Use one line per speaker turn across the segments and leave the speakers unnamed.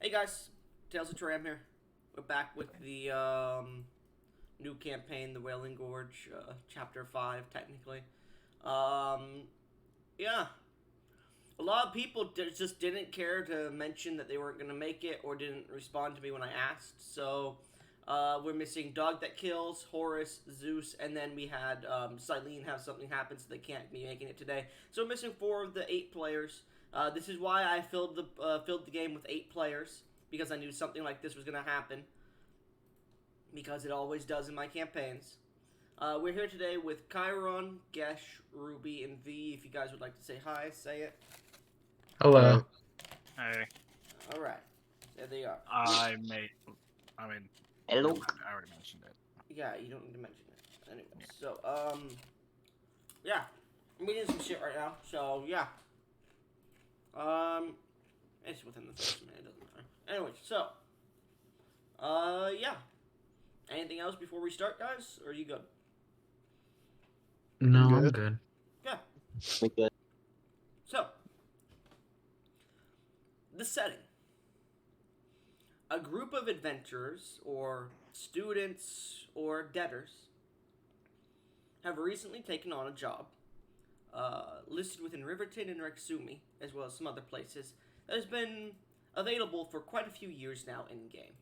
Hey guys, Tales of Turam here. We're back with the new campaign, the Wailing Gorge, Chapter 5, technically. Um, yeah, a lot of people just didn't care to mention that they weren't going to make it or didn't respond to me when I asked, so we're missing Dog That Kills, Horus, Zeus, and then we had Silene have something happen so they can't be making it today. So we're missing 4 of the 8 players. This is why I filled the game with 8 players, because I knew something like this was going to happen, because it always does in my campaigns. We're here today with Chiron, Gesh, Ruby, and V. If you guys would like to say hi, say it.
Hello.
Hey,
Alright, there they are.
I mean,
Hello.
I already mentioned it.
Yeah, you don't need to mention it. Anyway, so, yeah. I'm reading some shit right now, so, yeah. It's within the first minute, it doesn't matter. Anyway, so, yeah. Anything else before we start, guys? Or are you good?
No, I'm
Good.
good.
Yeah.
We good.
So, the setting. A group of adventurers, or students, or debtors, have recently taken on a job, listed within Riverton and Rexumi, as well as some other places, that has been available for quite a few years now in-game.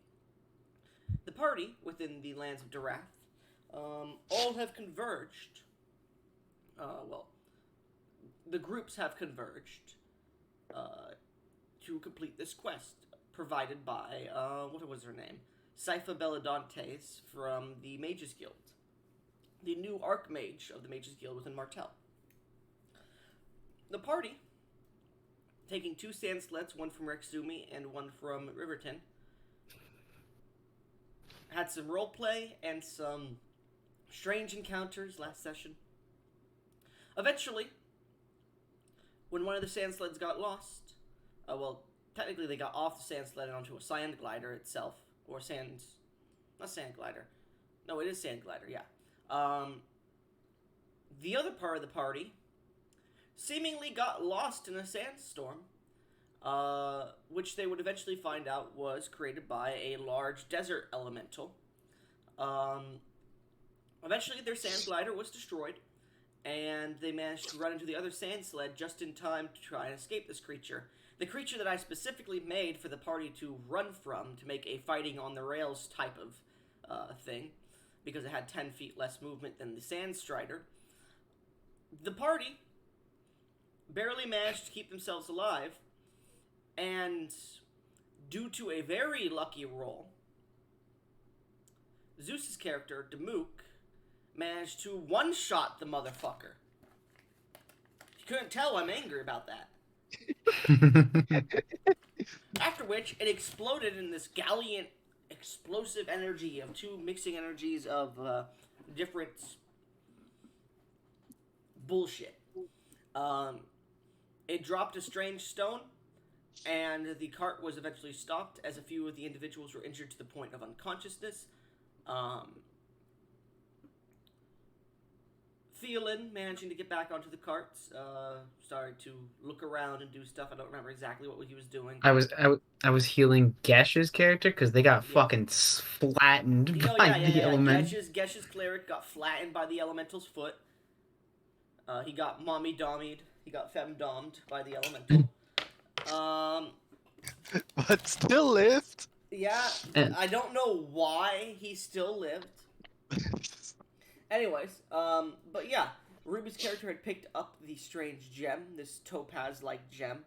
The party, within the lands of Darath, all have converged. The groups have converged to complete this quest, provided by, what was her name? Sypha Belladontes from the Mages Guild. The new Archmage of the Mages Guild within Martell. The party, taking 2 sand sleds, one from Rexumi and one from Riverton, had some roleplay and some strange encounters last session. Eventually, when one of the sand sleds got lost, technically they got off the sand sled and onto a sand glider itself, or not sand glider. No, it is sand glider, yeah. The other part of the party seemingly got lost in a sandstorm, which they would eventually find out was created by a large desert elemental. Eventually their sand glider was destroyed, and they managed to run into the other sand sled just in time to try and escape this creature. The creature that I specifically made for the party to run from to make a fighting on the rails type of thing, because it had 10 feet less movement than the Sand Strider. The party barely managed to keep themselves alive, and due to a very lucky roll, Zeus's character, Demook, managed to one-shot the motherfucker. You couldn't tell I'm angry about that. After which, it exploded in this gallant, explosive energy of 2 mixing energies of different bullshit. It dropped a strange stone, and the cart was eventually stopped as a few of the individuals were injured to the point of unconsciousness. Theolin, managing to get back onto the cart, started to look around and do stuff. I don't remember exactly what he was doing.
I was healing Gesh's character because they got fucking flattened by the element.
Gesh's cleric got flattened by the elemental's foot. He got mommy dommied. He got femdommed by the elemental.
But still lived.
Yeah, I don't know why he still lived. Anyways, but yeah, Ruby's character had picked up the strange gem, this topaz-like gem,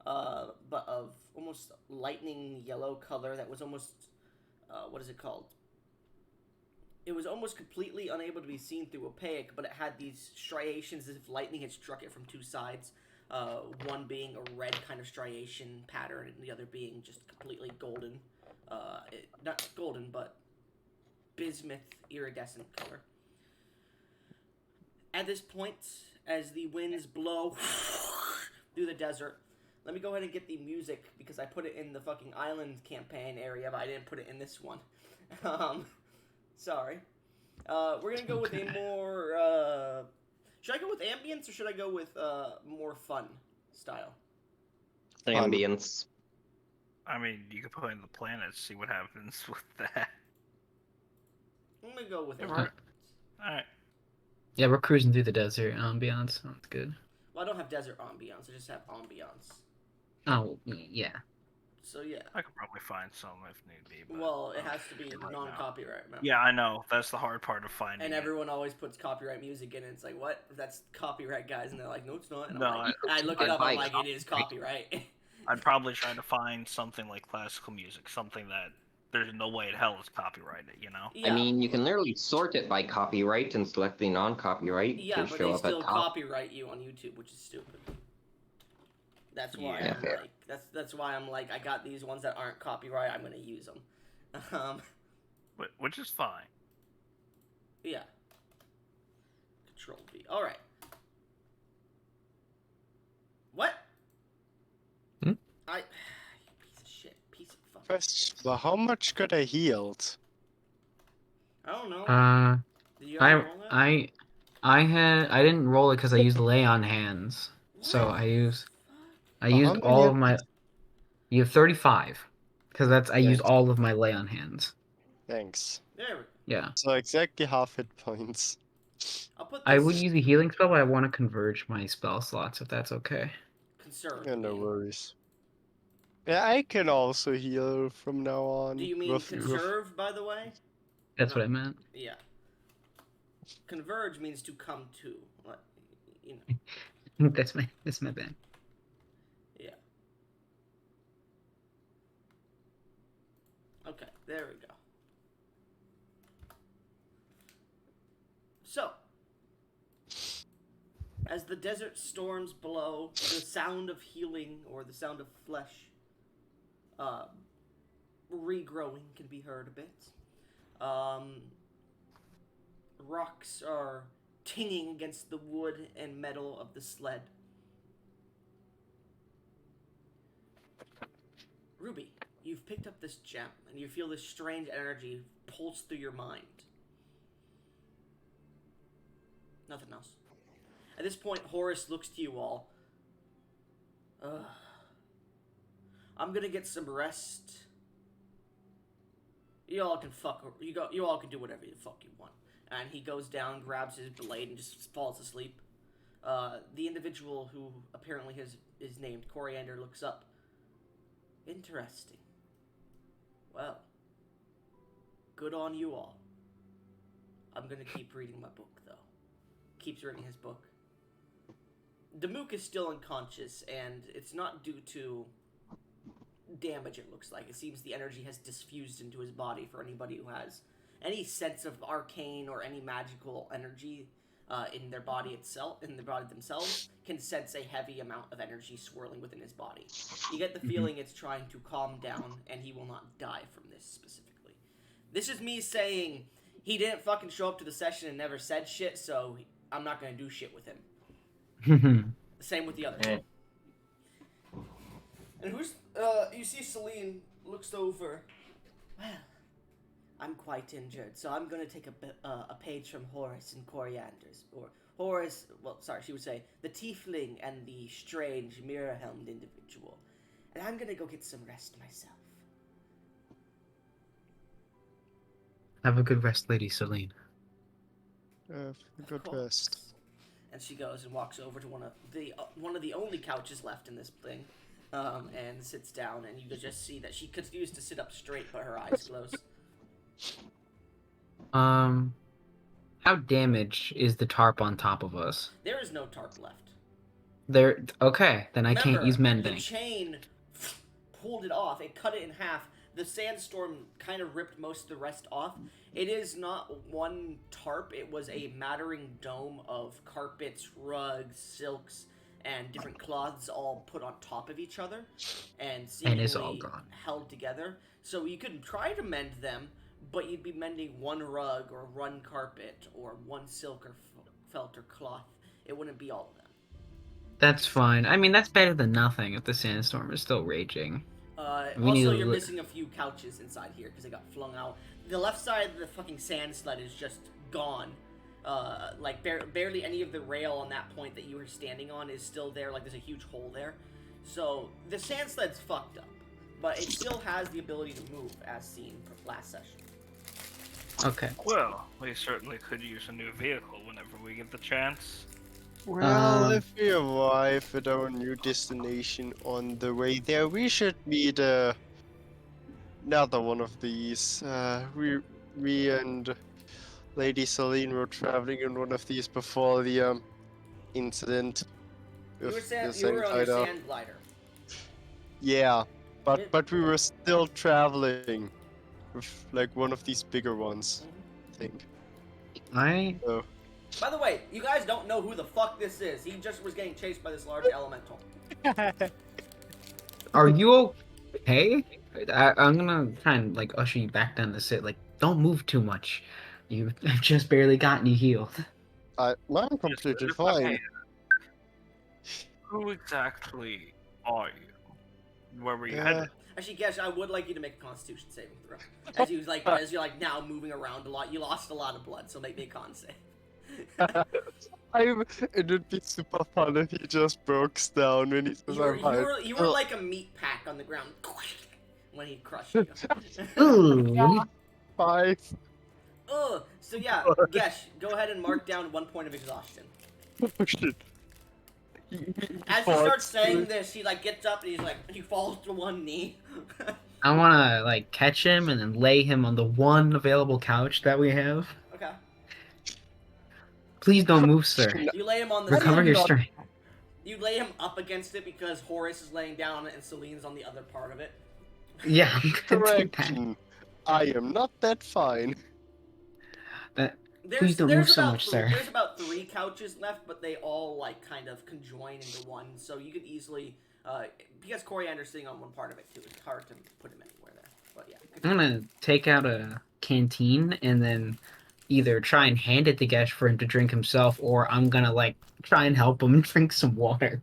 but of almost lightning yellow color that was almost, what is it called? It was almost completely unable to be seen through opaque, but it had these striations as if lightning had struck it from 2 sides. One being a red kind of striation pattern, and the other being just completely golden. Not golden, but bismuth iridescent color. At this point, as the winds blow through the desert, let me go ahead and get the music, because I put it in the fucking island campaign area, but I didn't put it in this one. Sorry. We're gonna go with a more, should I go with ambience, or should I go with, more fun style?
Ambience.
I mean, you could put in the planets, see what happens with that.
I'm gonna go with
Yeah,
it.
we're- Alright.
Yeah, we're cruising through the desert ambiance. Sounds good.
Well, I don't have desert ambiance. I just have ambiance.
Oh, yeah.
So yeah.
I could probably find some if need be. But,
Well, it has to be
right now.
non-copyright. Remember?
Yeah, I know. That's the hard part of finding
And
it.
everyone always puts copyright music in it. It's like, what? That's copyright, guys. And they're like, no, it's not. And
No,
I'm like, I look it up. I'm like, it is
copyright.
copyright.
I'd probably try to find something like classical music, something that there's no way in hell is copyrighted, you know?
Yeah.
I mean, you can literally sort it by copyright and select the non-copyright
Yeah,
to
but
show
they
up
still
at top.
copyright you on YouTube, which is stupid. That's why
Yeah,
I'm
fair.
like, that's why I'm like, I got these ones that aren't copyright. I'm gonna use them.
Which is fine.
Yeah. Control V. All right. What?
Hmm?
You piece of shit. Piece of fucking.
Question, well, how much could I healed?
I don't know. Did you
I
ever roll that?
I didn't roll it because I used lay on hands. So
What?
I used
Well, how
used
many
all of
of
my.
these-
You have 35, because I used
Thanks.
all of my lay on hands.
Thanks.
There we go.
Yeah,
So exactly half hit points.
I'll put this.
I would use a healing spell, but I want to converge my spell slots if that's okay.
Conserve.
Yeah,
you
no
mean.
worries. Yeah, I can also heal from now on.
Do you mean conserve, by the way?
That's
No.
what I meant.
Yeah. Converge means to come to. Like, you know.
that's my bad.
Yeah. Okay, there we go. So, as the desert storms blow, the sound of healing or the sound of flesh regrowing can be heard a bit. Rocks are tinging against the wood and metal of the sled. Ruby, you've picked up this gem, and you feel this strange energy pulse through your mind. Nothing else. At this point, Horace looks to you all. I'm gonna get some rest. You all can you all can do whatever the fuck you want. And he goes down, grabs his blade, and just falls asleep. The individual who apparently is named Coriander looks up. Interesting. Well, good on you all. I'm gonna keep reading my book, though. Keeps reading his book. Damook is still unconscious, and it's not due to damage, it looks like. It seems the energy has diffused into his body for anybody who has any sense of arcane or any magical energy in their body itself, in their body themselves, can sense a heavy amount of energy swirling within his body. You get the feeling it's trying to calm down, and he will not die from this specifically. This is me saying he didn't fucking show up to the session and never said shit, so I'm not gonna do shit with him. Same with the other two. And you see Celine looks over. Well, I'm quite injured, so I'm gonna take a page from Horace and Coriander's. Or Horace, well, sorry, she would say, the tiefling and the strange mirror-helmed individual. And I'm gonna go get some rest myself.
Have a good rest, Lady Celine.
Good
Cool.
rest.
And she goes and walks over to one of the only couches left in this thing, and sits down. And you can just see that she continues to sit up straight, but her eyes close.
How damaged is the tarp on top of us?
There is no tarp left.
Okay, then I can't
Remember,
use mending.
The chain pulled it off. It cut it in half. The sandstorm kind of ripped most of the rest off. It is not one tarp. It was a mattering dome of carpets, rugs, silks, and different cloths all put on top of each other and seemingly
it's all gone.
held together. So you could try to mend them, but you'd be mending one rug or one carpet or one silk or felt or cloth. It wouldn't be all of them.
That's fine. I mean, that's better than nothing if the sandstorm is still raging.
Also, you're missing a few couches inside here because they got flung out. The left side of the fucking sand sled is just gone. Barely any of the rail on that point that you were standing on is still there. Like, there's a huge hole there. So, the sand sled's fucked up. but it still has the ability to move, as seen from last session.
Okay.
Well, we certainly could use a new vehicle whenever we get the chance.
Well,
Um,
if we arrive at our new destination on the way there, we should meet another one of these. We and Lady Celine were traveling in one of these before the incident with the
You were on your
Sanghaida.
sand glider.
Yeah,
It-
but we were still traveling with like one of these bigger ones, I think.
I
So
By the way, you guys don't know who the fuck this is. He just was getting chased by this large elemental.
are you okay? I'm gonna try and like usher you back down the sit. Like, don't move too much. I've just barely gotten you healed.
I'm
Just
completely
if I may,
fine.
who exactly are you? Where were you
Uh,
headed?
Actually, Gesh, I would like you to make a Constitution saving throw. As you're like now moving around a lot, you lost a lot of blood, so make me a con save.
it would be super fun if he just broke down when he says I'm fine.
You were like a meat pack on the ground when he crushed you.
Ooh.
5.
Ugh. So yeah, Gesh, go ahead and mark down 1 point of exhaustion.
Oh shit.
As he starts saying this, he like gets up and he falls to one knee.
I wanna like catch him and then lay him on the one available couch that we have.
Okay.
Please don't move, sir.
You lay him on the
Recover
sand.
your strength.
You lay him up against it because Horace is laying down on it and Celine's on the other part of it.
Yeah, I'm gonna do that.
Correction. I am not that fine.
Please don't move so
about
much, sir.
There's about 3 couches left, but they all like kind of conjoin into one, so you could easily, because Coriander's sitting on one part of it too, it's hard to put him anywhere there. But yeah.
I'm gonna take out a canteen and then either try and hand it to Gesh for him to drink himself, or I'm gonna like try and help him drink some water.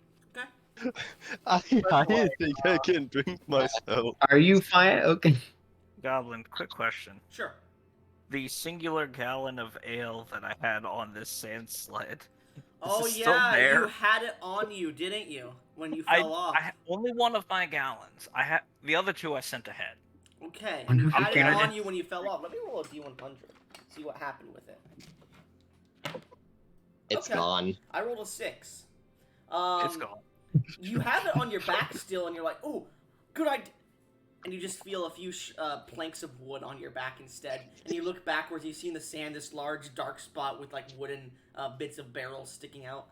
I think I can drink myself.
Are you fine? Okay.
Goblin, quick question.
Sure.
The singular gallon of ale that I had on this sand sled.
Oh
Is it still
yeah,
there?
you had it on you, didn't you? When you fell off.
Only one of my gallons. I had the other 2 I sent ahead.
Okay, and you had it
Okay.
on you when you fell off. Let me roll a d100. See what happened with it.
It's
Okay.
gone.
I rolled a 6.
It's gone.
You have it on your back still, and you're like, oh, good idea. And you just feel a few planks of wood on your back instead. And you look backwards, you see in the sand this large dark spot with like wooden bits of barrels sticking out.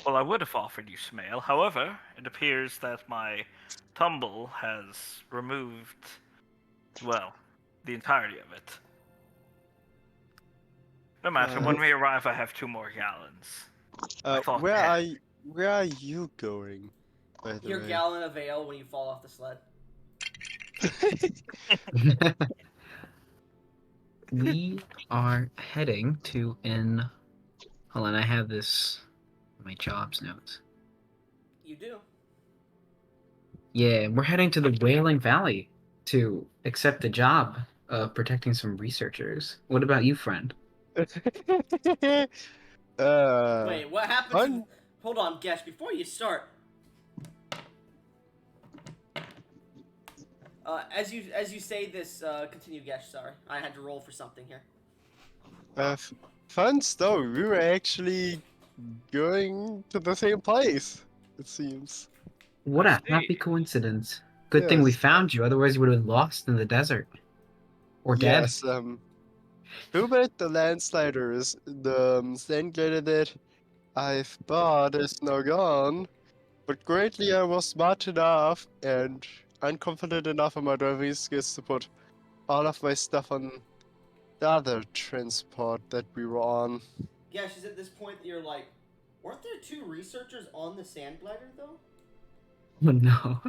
Well, I would have offered you some ale. However, it appears that my tumble has removed, well, the entirety of it. No matter, when we arrive, I have 2 more gallons. I thought
Where
ahead.
where are you going? By the
Your
way?
gallon of ale when you fall off the sled.
We are heading to an. Hold on, I have this. My jobs notes.
You do.
Yeah, we're heading to the Wailing Valley to accept the job of protecting some researchers. What about you, friend?
Wait, what happened?
fun.
Hold on, Gesh. Before you start, as you say this, continue, Gesh. Sorry, I had to roll for something here.
Fun story. We were actually going to the same place. It seems.
What
I
a happy
see.
coincidence. Good thing we
Yes.
found you, otherwise you would have been lost in the desert. Or dead.
Yes. Too bad the landsliders, the sand glider that I've bought is now gone. But greatly I was smart enough and unconfident enough in my driving skills to put all of my stuff on the other transport that we were on.
Gesh, is at this point that you're like, weren't there 2 researchers on the sand glider though?
Oh no.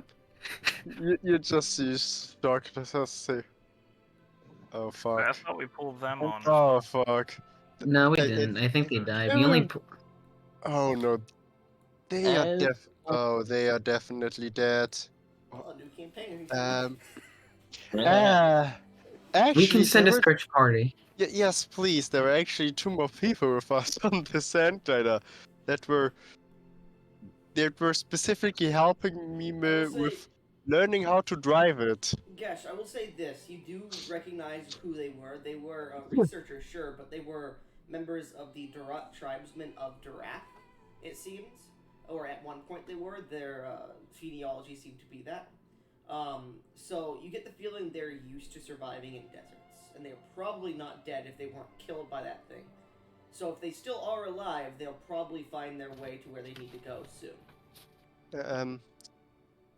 You just see darkness and say, oh
I
fuck.
thought we pulled them on.
Oh fuck.
No, we
It-
didn't. I think they died.
it
We only.
was- Oh no. They are
And-
they are definitely dead.
Oh, new campaign.
Actually,
We can send a
there were-
search party.
yes, please. There were actually 2 more people with us on the sand glider that were that were specifically helping me
I will say,
with learning how to drive it.
Gesh, I will say this: you do recognize who they were. They were researchers, sure, but they were members of the Durat tribesmen of Durat. It seems, or at one point they were. Their genealogy seemed to be that. So you get the feeling they're used to surviving in deserts, and they're probably not dead if they weren't killed by that thing. So if they still are alive, they'll probably find their way to where they need to go soon.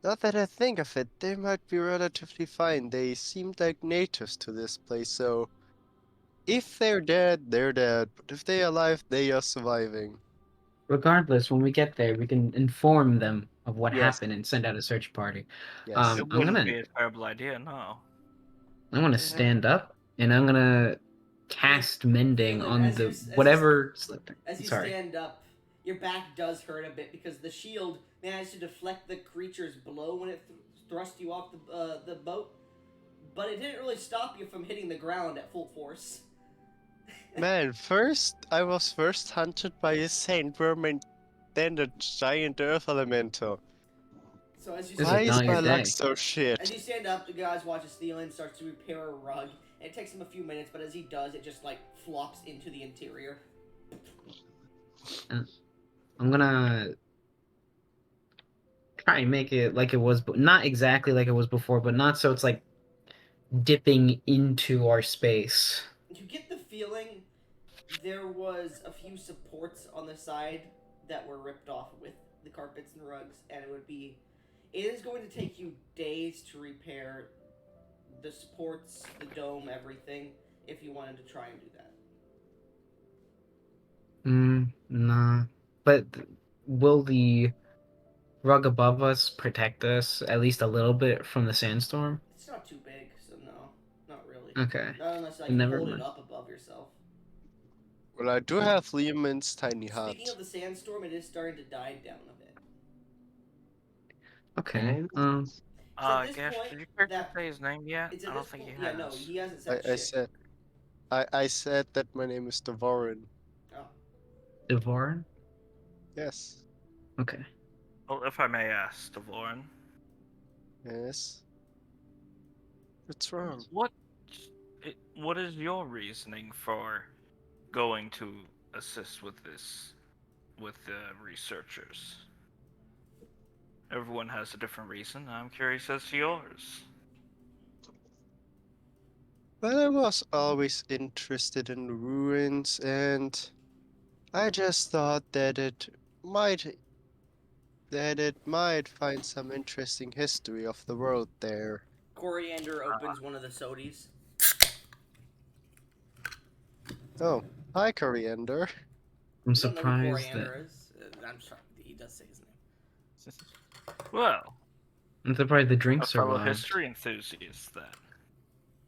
Not that I think of it, they might be relatively fine. They seemed like natives to this place, so if they're dead, they're dead. But if they're alive, they are surviving.
Regardless, when we get there, we can inform them of what
Yes.
happened and send out a search party.
Yes.
It
I'm
wouldn't
gonna
be a terrible idea, no.
stand up and I'm gonna cast mending
Phelan,
on
as
the
you- as you-
whatever.
As you
Sorry.
stand up, your back does hurt a bit because the shield managed to deflect the creature's blow when it thrust you off the boat, but it didn't really stop you from hitting the ground at full force.
Man, I was first hunted by a sandworm and then a giant earth elemental.
So as you
This
Why
stand,
is
is
not
my
your
luck
day.
so
as
shit?
you stand up, the guys watch as Thielen starts to repair a rug. And it takes him a few minutes, but as he does, it just like flops into the interior.
I'm gonna try and make it like it was, but not exactly like it was before, but not so it's like dipping into our space.
You get the feeling there was a few supports on the side that were ripped off with the carpets and rugs, and it is going to take you days to repair the supports, the dome, everything, if you wanted to try and do that.
Nah. But will the rug above us protect us at least a little bit from the sandstorm?
It's not too big, so no, not really.
Okay.
Not unless like you
Never
hold
mind.
it up above yourself.
Well, I do have Lehman's tiny hut.
Speaking of the sandstorm, it is starting to die down a bit.
Okay.
at this
Gosh,
point,
did your character
that-
say his name yet?
It's
I
at
don't
this
think
point.
he
Yeah,
has.
no, he hasn't said
I
shit.
said, I said that my name is Devorin.
Oh.
Devorin?
Yes.
Okay.
Well, if I may ask, Devorin,
Yes. What's wrong?
what is your reasoning for going to assist with the researchers? Everyone has a different reason. I'm curious as to yours.
Well, I was always interested in ruins, and I just thought might that it might find some interesting history of the world there.
Coriander opens one of the sodies.
Oh, hi, Coriander.
I'm
You don't know who
surprised that
Coriander is. I'm sorry, he does say his name.
Well,
the
a
drink
fellow
survived.
history enthusiast, then.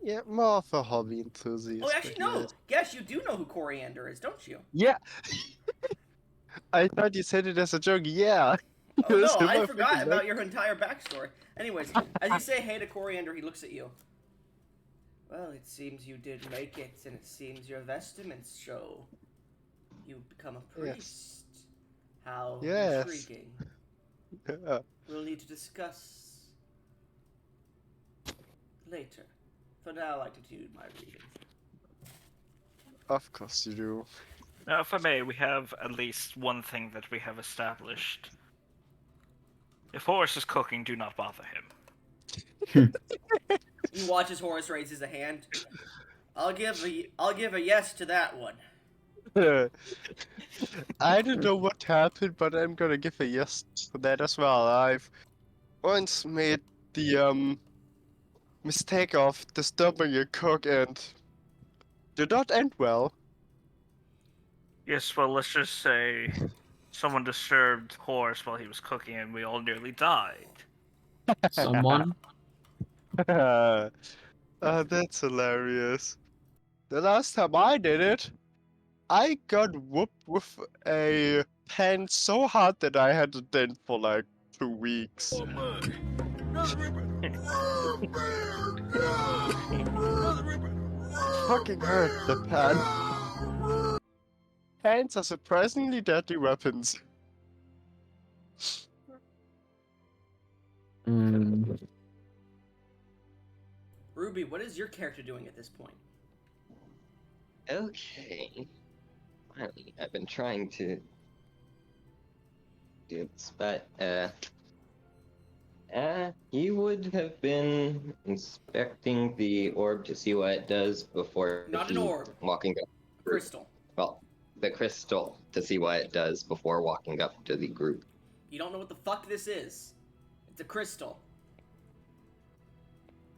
Yeah, more of a hobby enthusiast.
Oh, actually,
but
no.
yes.
Yes, you do know who Coriander is, don't you?
Yeah. I thought you said it as a joke. Yeah.
Oh
Yes,
no,
in
I
my
forgot
freaking
about your entire backstory. Anyways, as you say hey to Coriander, he looks at you. Well, it seems you did make it, and it seems your vestments show you've become a
Yes.
priest. How
Yes.
intriguing.
Yeah,
We'll need to discuss later. For now, I continue my reading.
of course you do.
Now, if I may, we have at least one thing that we have established. If Horace is cooking, do not bother him.
You watch as Horace raises a hand. I'll give a yes to that one.
I don't know what happened, but I'm gonna give a yes to that as well. I've once made the mistake of disturbing a cook and did not end well.
Yes, well, let's just say someone disturbed Horace while he was cooking and we all nearly died.
Someone?
That's hilarious. The last time I did it, I got whooped with a pen so hard that I had a dent for like 2 weeks. Fucking hurt the pen. Pens are surprisingly deadly weapons.
Mm,
Ruby, what is your character doing at this point?
Okay. Finally, I've been trying to do this, but he would have been inspecting the orb to see what it does before
Not an
he
orb.
walking up.
Crystal.
Well, the crystal to see what it does before walking up to the group.
You don't know what the fuck this is. It's a crystal.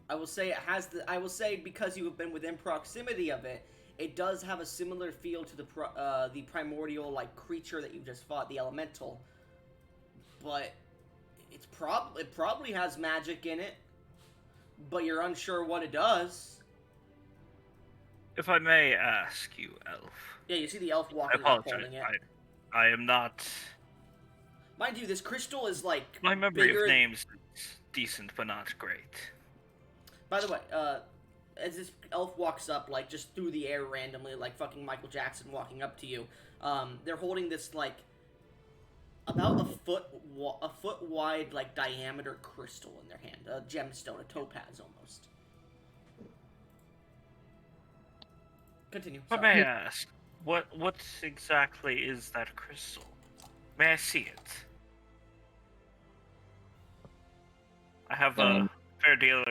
I will say it has the. I will say because you have been within proximity of it, it does have a similar feel to the primordial like creature that you just fought, the elemental. But it probably has magic in it, but you're unsure what it does.
If I may ask you, Elf.
Yeah, you see the elf
I
walking up
apologize.
holding it.
I am not.
Mind you, this crystal is like
My memory
bigger.
of names is decent, but not great.
By the way, as this elf walks up, like, just through the air randomly, like fucking Michael Jackson walking up to you, they're holding this, like, about a foot wide, like, diameter crystal in their hand. A gemstone, a topaz, almost. Continue.
If I
Sorry.
may ask, what exactly is that crystal? May I see it? I have a fair deal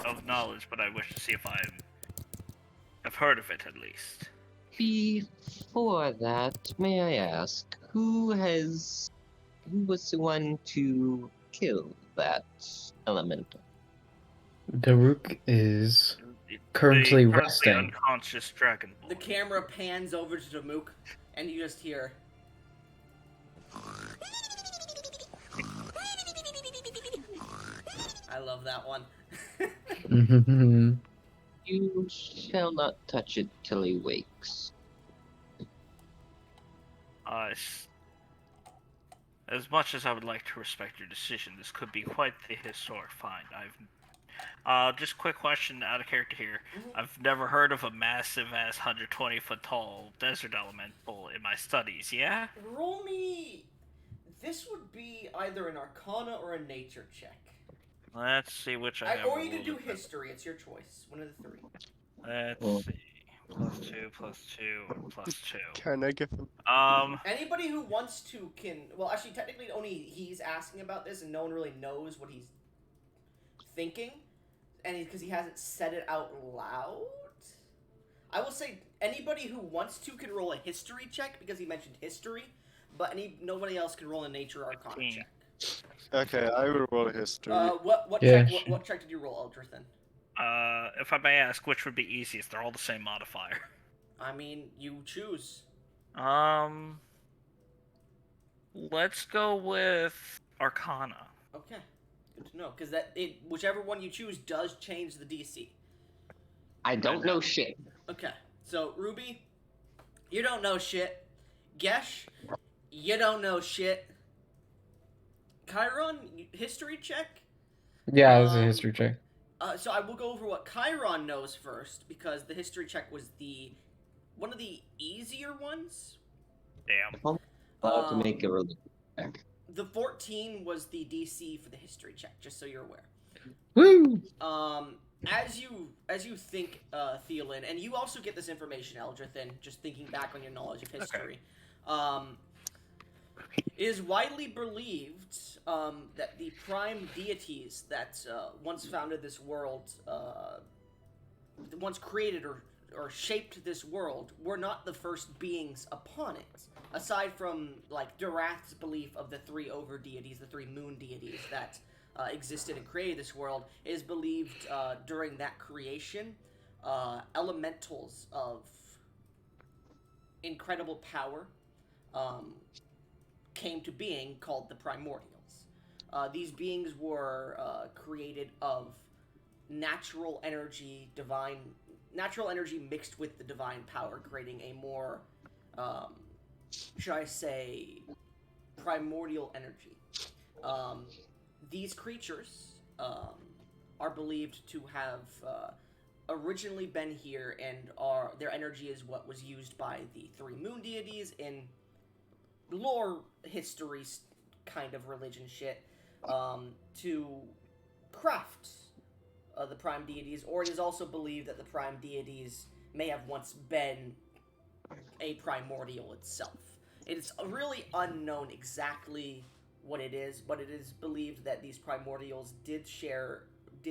of knowledge, but I wish to see if I've heard of it at least.
Before that, may I ask, who was the one to kill that elemental?
Daruk is
The
currently resting.
unconscious dragon boy.
The camera pans over to Damuk, and you just hear. I love that one.
You shall not touch it till he wakes.
As much as I would like to respect your decision, this could be quite the historic find. Just quick question out of character here. I've never heard of a massive ass 120 foot tall desert elemental in my studies, yeah?
Roll me. This would be either an Arcana or a Nature check.
Let's see which I have.
Or you
a
can do
little bit
History. It's your choice. One of the three.
better. Let's see. +2, +2, or +2.
Can I give him?
Anybody who wants to can. Well, actually, technically, only he's asking about this, and no one really knows what he's thinking, and because he hasn't said it out loud. I will say anybody who wants to can roll a History check because he mentioned history, but nobody else can roll a Nature or Arcana
15.
check.
Okay, I will roll history.
What
Yeah,
check?
sure.
What check did you roll, Eldrithan?
If I may ask, which would be easiest? They're all the same modifier.
I mean, you choose.
Let's go with Arcana.
Okay, good to know because whichever one you choose does change the DC.
I don't know shit.
Okay, so Ruby, you don't know shit. Gesh, you don't know shit. Chiron, history check?
Yeah, it's a history check.
So I will go over what Chiron knows first, because the history check was one of the easier ones.
Damn.
About to make a religion check.
The 14 was the DC for the history check, just so you're aware.
Woo!
As you think, Thielin, and you also get this information, Eldrithan, just thinking back on your knowledge of history. It is widely believed that the prime deities that once founded this world, once created or shaped this world, were not the first beings upon it. Aside from, like, Darath's belief of the three over deities, the three moon deities that existed and created this world, it is believed during that creation, elementals of incredible power came to being, called the primordials. These beings were created of natural energy mixed with the divine power, creating a more, should I say, primordial energy. These creatures are believed to have originally been here, and their energy is what was used by the three moon deities in lore history kind of religion shit to craft the prime deities, or it is also believed that the prime deities may have once been a primordial itself. It's really unknown exactly what it is, but it is believed that these primordials did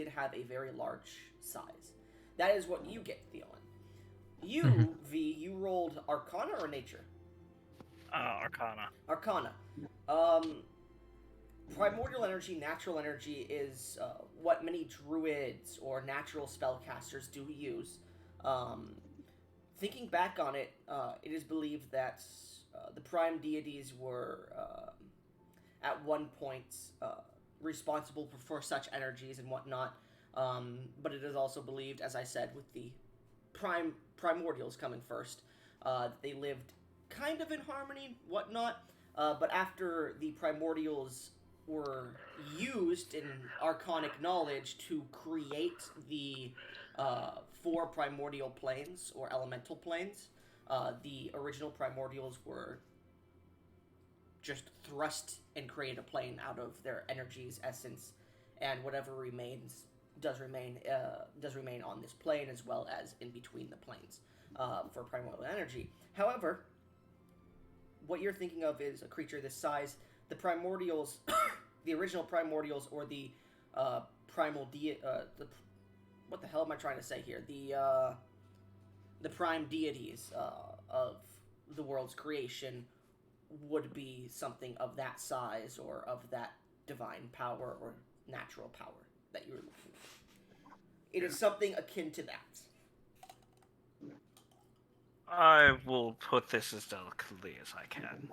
have a very large size. That is what you get, Theon. You, V, you rolled Arcana or Nature?
Arcana.
Arcana. Primordial energy, natural energy is what many druids or natural spellcasters do use. Thinking back on it, it is believed that the prime deities were at one point responsible for such energies and whatnot. But it is also believed, as I said, with the primordials coming first, they lived kind of in harmony, whatnot. But after the primordials were used in arcanic knowledge to create the four primordial planes or elemental planes, the original primordials were just thrust and create a plane out of their energies, essence, and whatever remains does remain on this plane as well as in between the planes for primordial energy. However, what you're thinking of is a creature this size. The primordials, the original primordials, or the primal what the hell am I trying to say here? The prime deities of the world's creation would be something of that size or of that divine power or natural power that you're looking for. It is something akin to that.
I will put this as delicately as I can.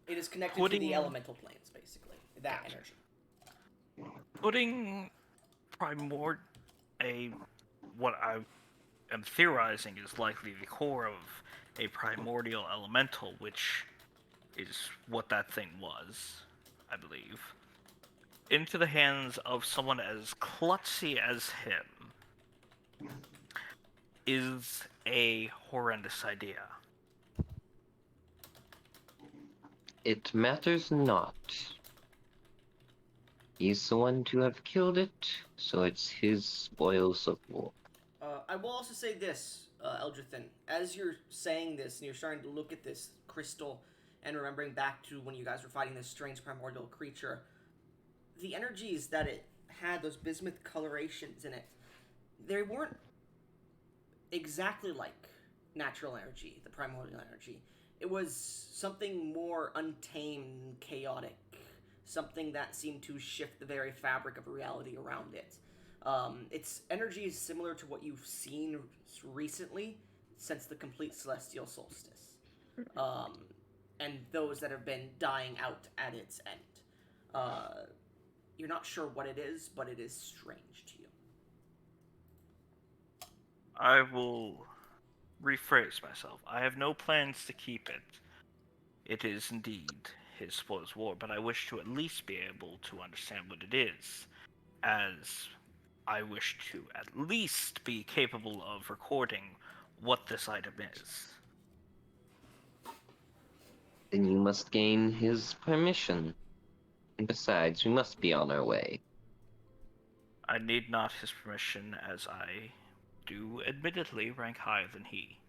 It is connected to the elemental planes, basically. That energy.
Putting what I am theorizing is likely the core of a primordial elemental, which is what that thing was, I believe, into the hands of someone as klutzy as him is a horrendous idea.
It matters not. He's the one to have killed it, so it's his spoils of war.
I will also say this, Eldrithin. As you're saying this and you're starting to look at this crystal and remembering back to when you guys were fighting this strange primordial creature, the energies that it had, those bismuth colorations in it, they weren't exactly like natural energy, the primordial energy. It was something more untamed, chaotic, something that seemed to shift the very fabric of reality around it. Its energy is similar to what you've seen recently since the complete celestial solstice, and those that have been dying out at its end. You're not sure what it is, but it is strange to you.
I will rephrase myself. I have no plans to keep it. It is indeed his spoils of war, but I wish to at least be able to understand what it is, as I wish to at least be capable of recording what this item is.
Then you must gain his permission. And besides, we must be on our way.
I need not his permission, as I do admittedly rank higher than he.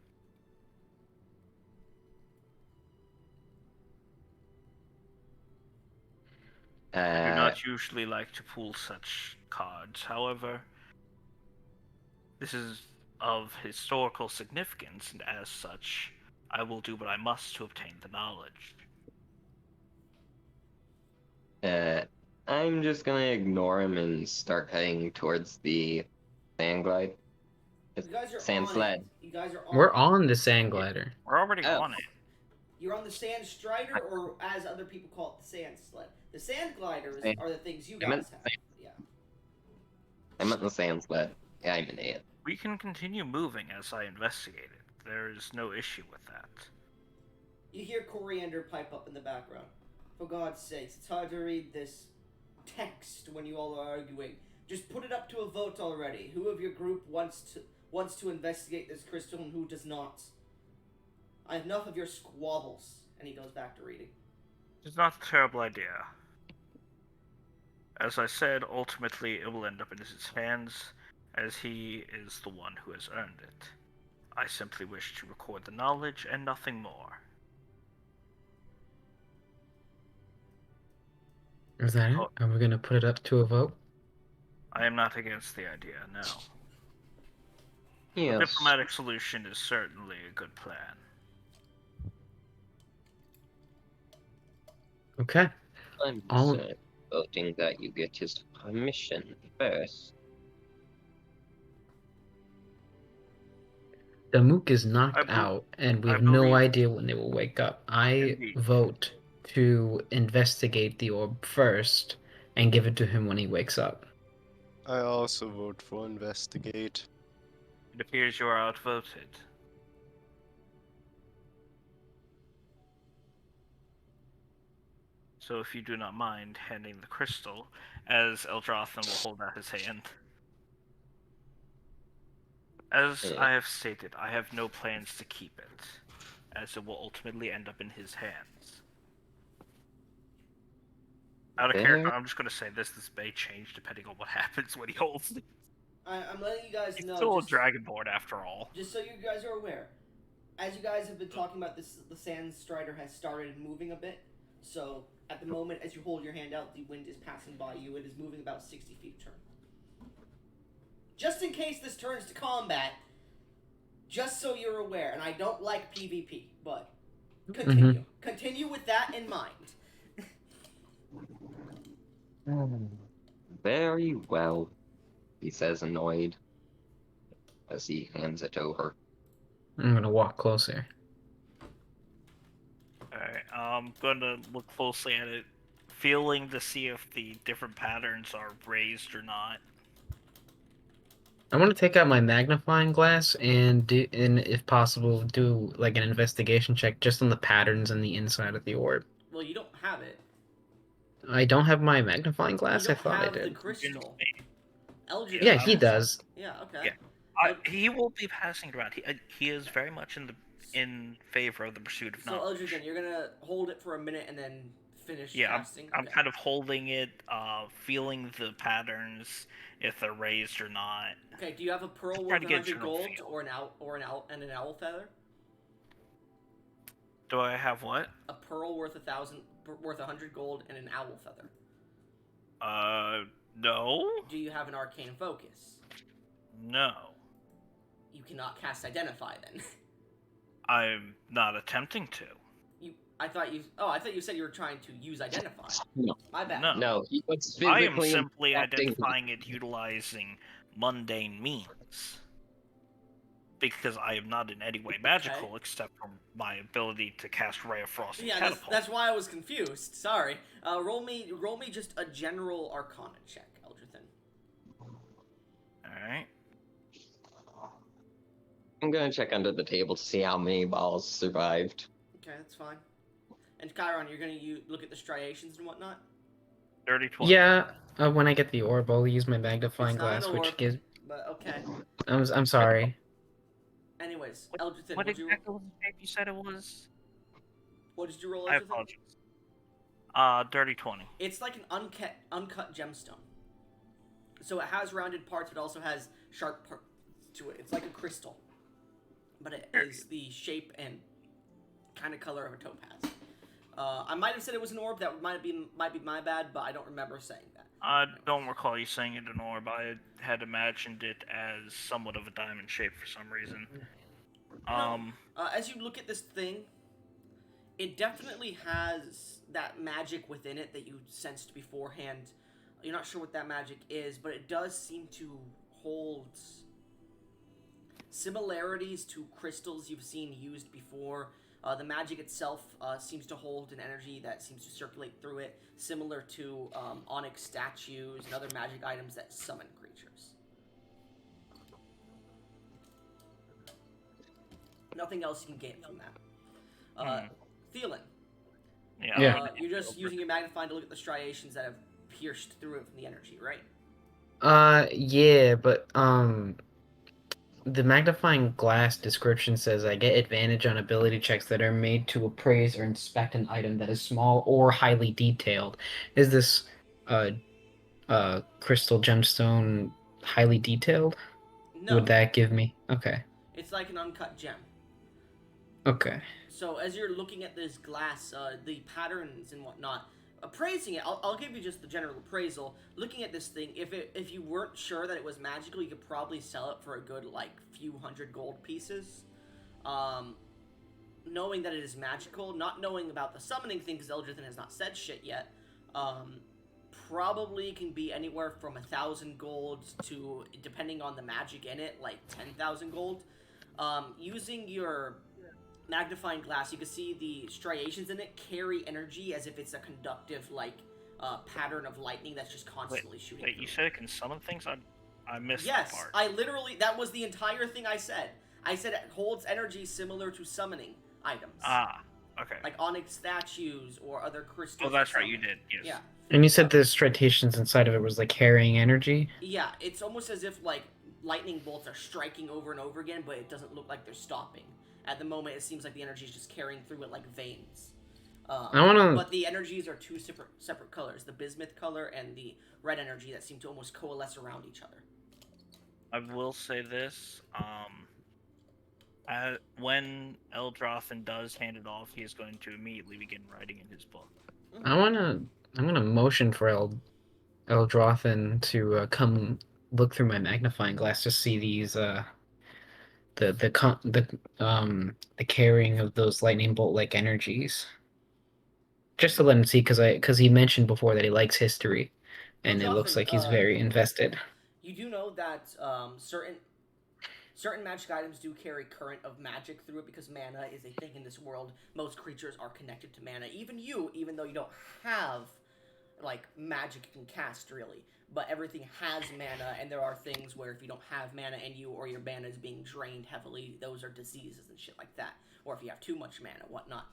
I do not usually like to pull such cards. However, this is of historical significance, and as such, I will do what I must to obtain the knowledge.
I'm just gonna ignore him and start heading towards the sand glide.
You guys are
Sand
on
sled.
it. You guys are on
We're
it.
on the sand glider.
We're already
Oh.
on it.
You're on the sand strider, or as other people call it, the sand sled. The sand gliders are the things you guys have. Yeah.
I meant the sand sled. Yeah, I'm an idiot.
We can continue moving as I investigate it. There is no issue with that.
You hear Coriander pipe up in the background. For God's sakes, it's hard to read this text when you all are arguing. Just put it up to a vote already. Who of your group wants to investigate this crystal and who does not? I have enough of your squabbles. And he goes back to reading.
It's not a terrible idea. As I said, ultimately it will end up in his hands, as he is the one who has earned it. I simply wish to record the knowledge and nothing more.
Is that it?
Oh.
Are we gonna put it up to a vote?
I am not against the idea, no. A
Yes.
diplomatic solution is certainly a good plan.
Okay.
I'm
All-
voting that you get his permission first.
The mook is knocked
I bel-
out, and we
I
have no
believe-
idea when they will wake up. I
Indeed.
vote to investigate the orb first and give it to him when he wakes up.
I also vote for investigate.
It appears you are outvoted. So if you do not mind handing the crystal, as Eldrothan will hold out his hand. As
Yeah.
I have stated, I have no plans to keep it, as it will ultimately end up in his hands. Out of character,
There-
I'm just going to say this may change depending on what happens when he holds it.
I'm letting you guys
He's
know.
still a
just,
Dragonborn after all.
just so you guys are aware, as you guys have been talking about this, the Sand Strider has started moving a bit. So at the moment, as you hold your hand out, the wind is passing by you. It is moving about 60 feet a turn. Just in case this turns to combat, just so you're aware, and I don't like PvP, but continue. Continue with that in mind.
Very well, he says, annoyed, as he hands it over.
I'm gonna walk closer.
Alright, I'm going to look closely at it, feeling to see if the different patterns are raised or not.
I want to take out my magnifying glass and if possible, do like an investigation check just on the patterns in the inside of the orb.
Well, you don't have it.
I don't have my magnifying glass.
You
I
don't
thought I
have the
did.
crystal. Eldritch
Yeah, he does.
Yeah, okay.
Yeah. He will be passing it around. He is very much in favor of the pursuit of
So,
knowledge.
Eldritch, then you're gonna hold it for a minute and then finish
Yeah,
casting?
I'm
Okay.
kind of holding it, feeling the patterns, if they're raised or not.
Okay, do you have a pearl
Try
worth
to get a
100
general
gold
feel.
or an owl feather?
Do I have what?
A pearl worth 100 gold and an owl feather.
No.
Do you have an arcane focus?
No.
You cannot cast identify then.
I'm not attempting to.
I thought you said you were trying to use identify.
No.
My bad.
No.
No, he was
I am
physically
simply
acting-
identifying it utilizing mundane means. Because I am not in any way magical,
Okay.
except for my ability to cast Ray of Frost and
Yeah,
Catapult.
that's why I was confused. Sorry. Roll me just a general Arcana check, Eldrithan.
Alright.
I'm gonna check under the table to see how many balls survived.
Okay, that's fine. And Chiron, you're gonna look at the striations and whatnot.
Dirty 20.
Yeah, when I get the orb, I'll use my magnifying
It's not
glass,
an
which
orb,
gives.
but okay.
I'm sorry.
Anyways,
What-
Eldrithan,
What
what did
exactly was the shape you said it was?
you roll,
I
Eldrithan?
apologize. Dirty 20.
It's like an uncut gemstone. So it has rounded parts, but also has sharp parts to it. It's like a crystal, but it is the shape and kind of color of a topaz. I might have said it was an orb. That might be my bad, but I don't remember saying that.
I don't recall you saying it an orb. I had imagined it as somewhat of a diamond shape for some reason.
As you look at this thing, it definitely has that magic within it that you sensed beforehand. You're not sure what that magic is, but it does seem to hold similarities to crystals you've seen used before. The magic itself seems to hold an energy that seems to circulate through it, similar to onyx statues and other magic items that summon creatures. Nothing else you can gain from that. Thielen.
Yeah.
You're just using your magnifying to look at the striations that have pierced through it from the energy, right?
Yeah, but the magnifying glass description says I get advantage on ability checks that are made to appraise or inspect an item that is small or highly detailed. Is this crystal gemstone highly detailed?
No,
Would that give me? Okay.
it's like an uncut gem.
Okay.
So as you're looking at this glass, the patterns and whatnot, appraising it, I'll give you just the general appraisal. Looking at this thing, if you weren't sure that it was magical, you could probably sell it for a good like few hundred gold pieces. Knowing that it is magical, not knowing about the summoning thing because Eldrithen has not said shit yet, probably can be anywhere from 1,000 gold to, depending on the magic in it, like 10,000 gold. Using your magnifying glass, you can see the striations in it carry energy as if it's a conductive, like, pattern of lightning that's just constantly shooting
Wait,
through.
you said it can summon things? I missed
Yes,
that part.
I literally, that was the entire thing I said. I said it holds energy similar to summoning items.
Ah, okay.
Like onyx statues or other crystals.
Oh, that's
that
right, you
summon.
did, yes.
Yeah.
And you said the stratations inside of it was like carrying energy?
Yeah, it's almost as if, like, lightning bolts are striking over and over again, but it doesn't look like they're stopping. At the moment, it seems like the energy is just carrying through it like veins. But the energies are two separate colors, the bismuth color and the red energy that seem to almost coalesce around each other.
I will say this, when Eldrothin does hand it off, he is going to immediately begin writing in his book.
I'm gonna motion for Eldrothin to come look through my magnifying glass to see these the carrying of those lightning bolt like energies. Just to let him see, because he mentioned before that he likes history, and it looks
Eldrothin,
like he's very invested.
You do know that certain magic items do carry current of magic through it because mana is a thing in this world. Most creatures are connected to mana. Even you, even though you don't have like magic you can cast really, but everything has mana, and there are things where if you don't have mana in you or your mana is being drained heavily, those are diseases and shit like that. Or if you have too much mana, whatnot.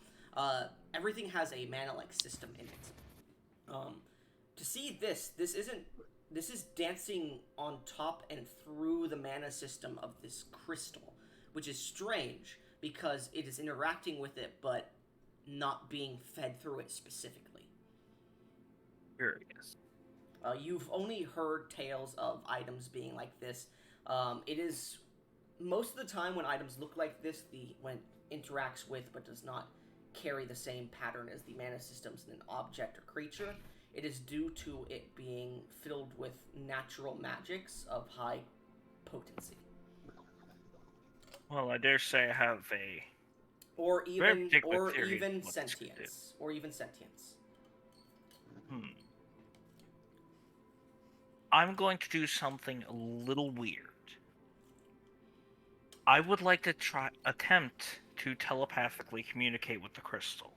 Everything has a mana-like system in it. To see this is dancing on top and through the mana system of this crystal, which is strange because it is interacting with it but not being fed through it specifically.
Curious.
You've only heard tales of items being like this. It is most of the time when items look like this, when it interacts with but does not carry the same pattern as the mana systems in an object or creature, it is due to it being filled with natural magics of high potency.
Well, I dare say I have a
Or
very
even
particular theory of what this could do.
sentience. Or even sentience.
I'm going to do something a little weird. I would like to attempt to telepathically communicate with the crystal.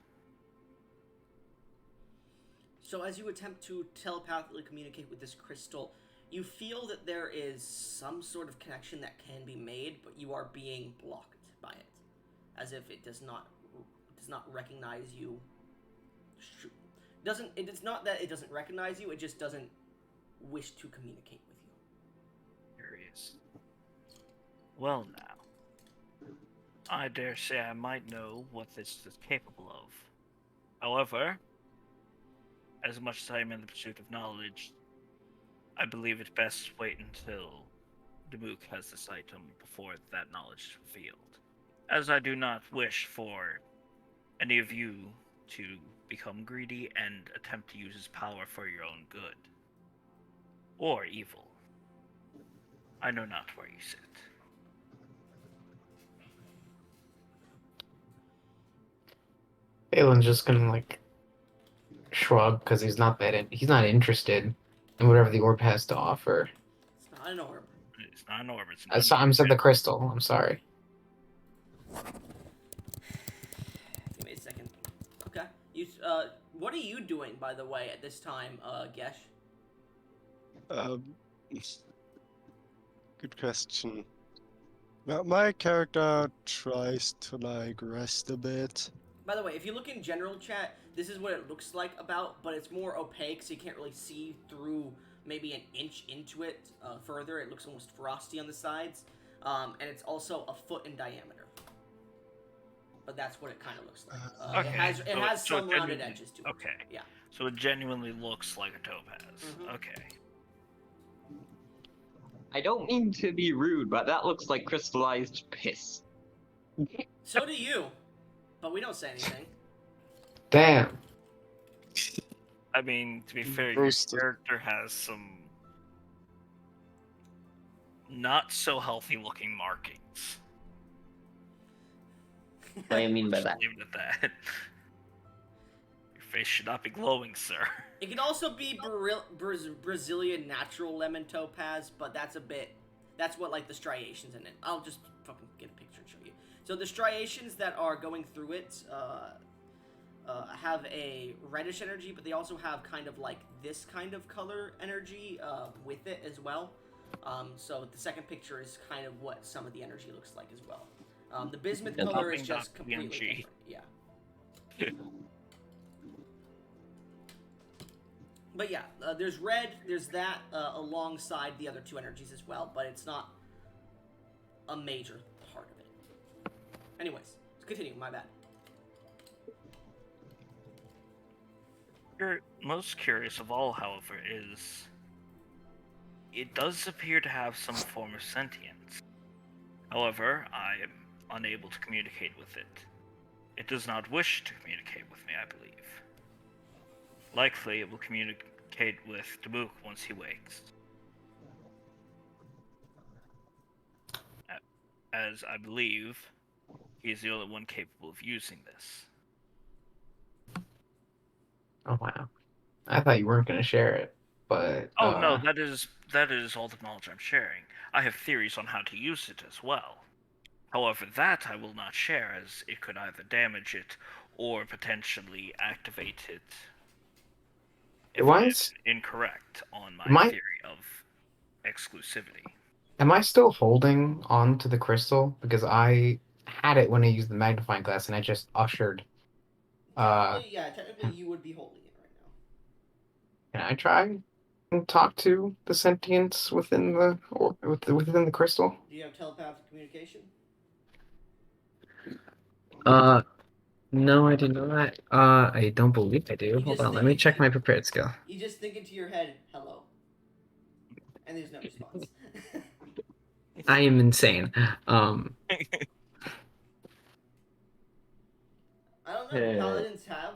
So as you attempt to telepathically communicate with this crystal, you feel that there is some sort of connection that can be made, but you are being blocked by it, as if it does not recognize you. It's not that it doesn't recognize you; it just doesn't wish to communicate with you.
Curious. Well, now, I dare say I might know what this is capable of. However, as much as I am in the pursuit of knowledge, I believe it's best to wait until Damook has this item before that knowledge is revealed. As I do not wish for any of you to become greedy and attempt to use his power for your own good. Or evil. I know not where you sit.
Balin's just gonna like shrug because he's not interested in whatever the orb has to offer.
It's not an orb.
It's not an orb.
I'm said the crystal. I'm sorry.
Give me a second. Okay. What are you doing, by the way, at this time, Gesh?
Good question. Well, my character tries to like rest a bit.
By the way, if you look in general chat, this is what it looks like but it's more opaque, so you can't really see through maybe an inch into it further. It looks almost frosty on the sides, and it's also a foot in diameter. But that's what it kind of looks like.
Okay.
It has some rounded edges to it.
Okay.
Yeah.
So it genuinely looks like a topaz.
Mhm.
Okay.
I don't mean to be rude, but that looks like crystallized piss.
So do you, but we don't say anything.
Damn.
I mean, to be fair, your
Roasted.
character has some not so healthy looking markings.
What do you mean by
Just
that?
leave it at that. Your face should not be glowing, sir.
It can also be Brazilian natural lemon topaz, but that's what like the striations in it. I'll just fucking get a picture and show you. So the striations that are going through it have a reddish energy, but they also have kind of like this kind of color energy with it as well. So the second picture is kind of what some of the energy looks like as well. The bismuth
And
color is
popping
just
dot
completely
PNG.
different. Yeah. But yeah, there's red, there's that alongside the other two energies as well, but it's not a major part of it. Anyways, let's continue, my bad.
Most curious of all, however, is it does appear to have some form of sentience. However, I am unable to communicate with it. It does not wish to communicate with me, I believe. Likely, it will communicate with Dabuk once he wakes. As I believe he is the only one capable of using this.
Oh wow. I thought you weren't gonna share it, but
Oh no, that is all the knowledge I'm sharing. I have theories on how to use it as well. However, that I will not share, as it could either damage it or potentially activate it if
Why
I am
is
incorrect on my
my
theory of exclusivity.
am I still holding on to the crystal? Because I had it when I used the magnifying glass and I just ushered
Technically you would be holding it right now.
can I try and talk to the sentience within within the crystal?
Do you have telepathic communication?
Uh no, I did not. I don't believe I do.
You
Hold
just
on, let
think
me
it-
check
you-
my prepared skill.
You just think into your head, hello. And there's no response.
I am insane.
I don't know. Do paladins have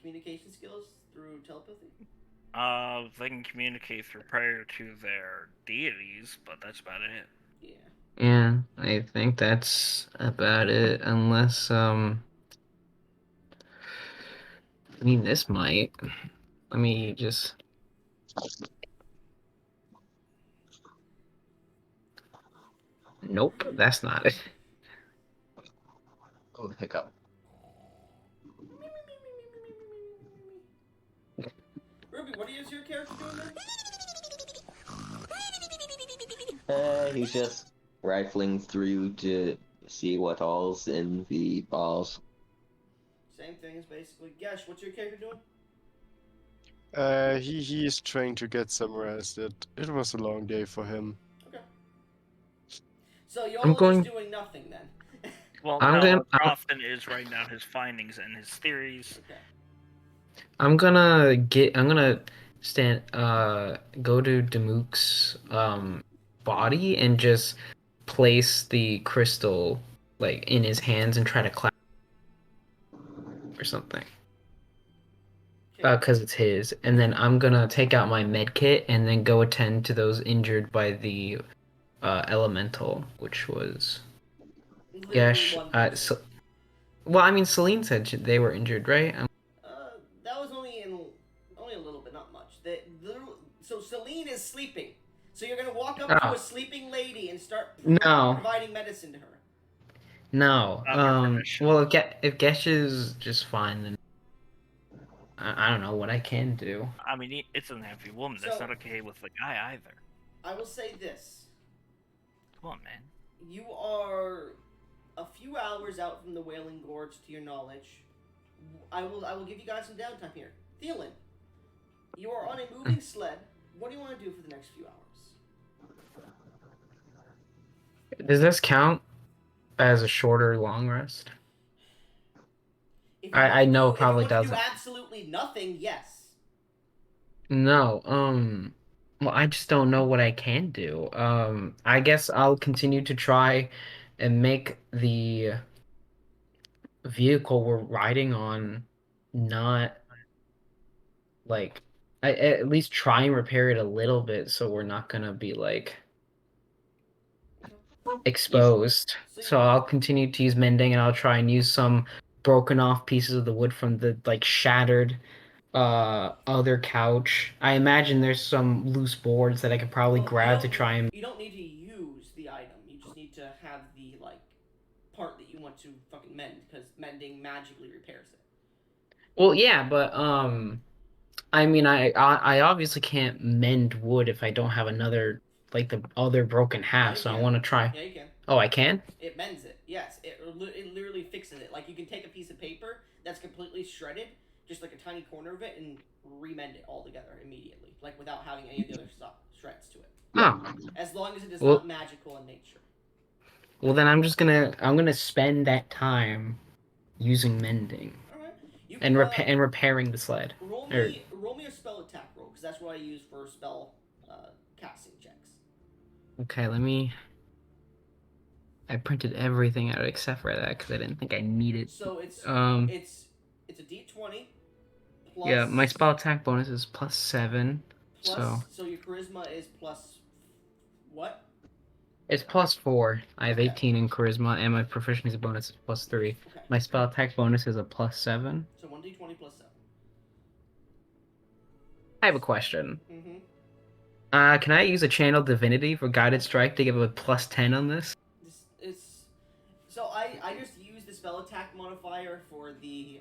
communication skills through telepathy?
They can communicate through prayer to their deities, but that's about it.
Yeah.
Yeah, I think that's about it. Unless I mean this might. Let me just Nope, that's not it.
Oh, hiccup.
Ruby, what is your character doing then?
He's just rifling through to see what all's in the balls.
Same thing as basically. Gesh, what's your character doing?
He's trying to get some rest. It was a long day for him.
Okay. So you're
I'm
all
going-
just doing nothing then.
Well,
I'm
no,
gonna-
Crofton is writing down his findings and his theories.
Okay.
I'm gonna stand go to Demuk's body and just place the crystal like in his hands and try to clap or something.
Okay.
Because it's his, and then I'm gonna take out my med kit and then go attend to those injured by the elemental, which was
Literally
Gesh.
one person.
Well, I mean, Celine said they were injured, right?
That was only a little bit, not much. So Celine is sleeping. So you're gonna walk up to
Oh.
a sleeping lady and start
No.
providing medicine to her.
No.
Not her permission.
Well, if Gesh is just fine, then I don't know what I can do.
I mean, it's an heavy woman. That's
So-
not okay with the guy either.
I will say this:
Come on, man.
you are a few hours out from the Wailing Gorge, to your knowledge. I will give you guys some downtime here. Thielen, you are on a moving sled. What do you want to do for the next few hours?
Does this count as a shorter long rest?
If you
I
want to
know
do,
probably
if you want to
doesn't.
do absolutely nothing, yes.
No. Well, I just don't know what I can do. I guess I'll continue to try and make the vehicle we're riding on not like I at least try and repair it a little bit so we're not gonna be like exposed.
So
So I'll continue to use mending and I'll try and use some broken off pieces of the wood from the like shattered other couch. I imagine there's some loose boards that I could probably
well,
grab to try and
you don't need to use the item. You just need to have the like part that you want to fucking mend because mending magically repairs it.
well yeah, but I mean I obviously can't mend wood if I don't have another like the other broken
Yeah,
half,
you
so I
can.
want to try.
Yeah, you can.
Oh, I can?
It mends it. Yes, it literally fixes it. Like you can take a piece of paper that's completely shredded, just like a tiny corner of it, and remend it all together immediately, like without having any of the other shreds to it.
Oh.
As long as it is
Well-
not magical in nature.
Well then I'm gonna spend that time using mending
All right. You
and
can
and repairing the sled.
roll
Or
me a spell attack roll because that's what I use for spell casting checks.
okay, I printed everything out except for that because I didn't think I needed.
So it's
Um,
it's a D20 plus
yeah, my spell attack bonus is +7,
plus
so
your charisma is plus what?
it's +4. I have
Okay.
18 in charisma, and my proficiency bonus is +3.
Okay.
My spell attack bonus is a +7.
So 1d20 plus 7.
I have a question.
Mm-hmm.
Can I use a channel divinity for guided strike to give a +10 on this?
So I just use the spell attack modifier for the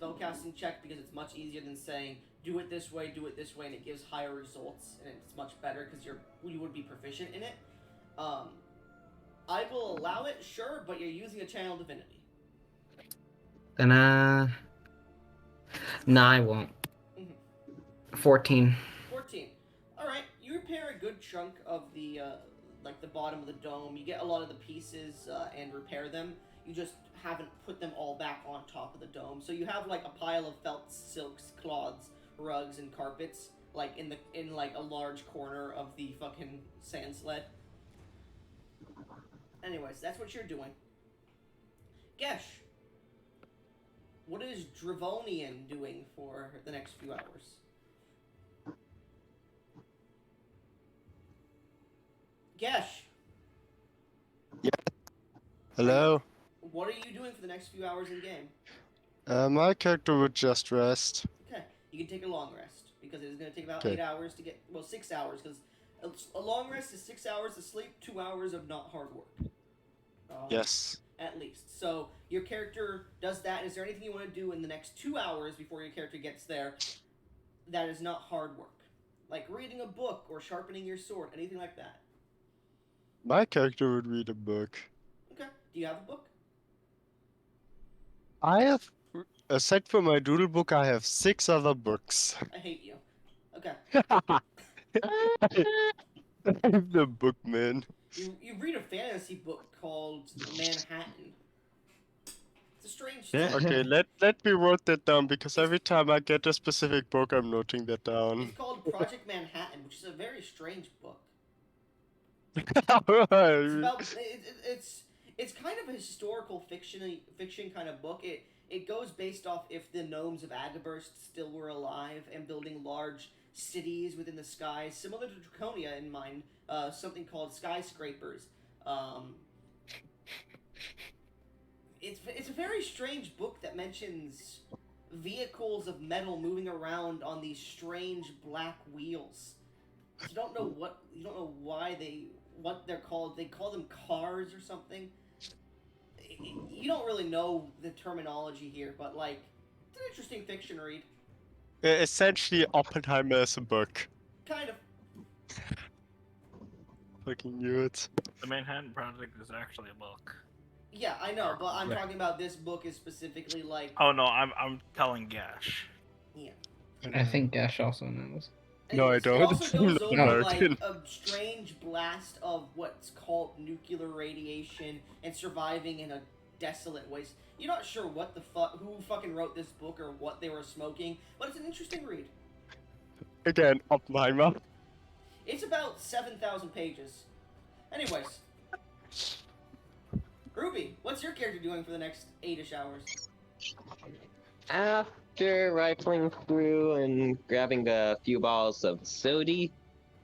spellcasting check because it's much easier than saying do it this way, and it gives higher results and it's much better because you would be proficient in it. I will allow it, sure, but you're using a channel divinity.
Then nah, I won't. 14.
14. All right, you repair a good chunk of the like the bottom of the dome. You get a lot of the pieces and repair them. You just haven't put them all back on top of the dome. So you have like a pile of felt silks, cloths, rugs, and carpets like in like a large corner of the fucking sand sled. Anyways, that's what you're doing. Gesh, what is Dravonian doing for the next few hours? Gesh,
Hello?
what are you doing for the next few hours in game?
My character would just rest.
Okay, you can take a long rest because it is going to take about
Okay.
8 hours to get 6 hours because a long rest is 6 hours of sleep, 2 hours of not hard work.
Yes.
At least. So your character does that. Is there anything you want to do in the next 2 hours before your character gets there that is not hard work? Like reading a book or sharpening your sword, anything like that?
My character would read a book.
Okay. Do you have a book?
I have, aside from my doodle book, I have 6 other books.
I hate you. Okay.
I'm the bookman.
You read a fantasy book called Manhattan. It's a strange
Okay, let me write that down because every time I get a specific book, I'm noting that down.
It's called Project Manhattan, which is a very strange book. It's about it's kind of a historical fiction kind of book. It goes based off if the gnomes of Agaburst still were alive and building large cities within the skies, similar to Draconia in mind. Something called skyscrapers. It's a very strange book that mentions vehicles of metal moving around on these strange black wheels. You don't know why what they're called. They call them cars or something. You don't really know the terminology here, but like it's an interesting fiction read.
Essentially, Oppenheimer is a book.
Kind of.
Fucking knew it.
The Manhattan Project is actually a book.
Yeah, I know, but I'm
Right.
talking about this book is specifically like
Oh no, I'm telling Gash.
yeah.
I think Gash also knows.
No, I
Anyways,
don't.
It also
I'm
goes
not
over
American.
like a strange blast of what's called nuclear radiation and surviving in a desolate waste. You're not sure what the who fucking wrote this book or what they were smoking, but it's an interesting read.
Again, up my mouth.
It's about 7,000 pages. Anyways, Ruby, what's your character doing for the next 8-ish hours?
After rifling through and grabbing a few bottles of sody,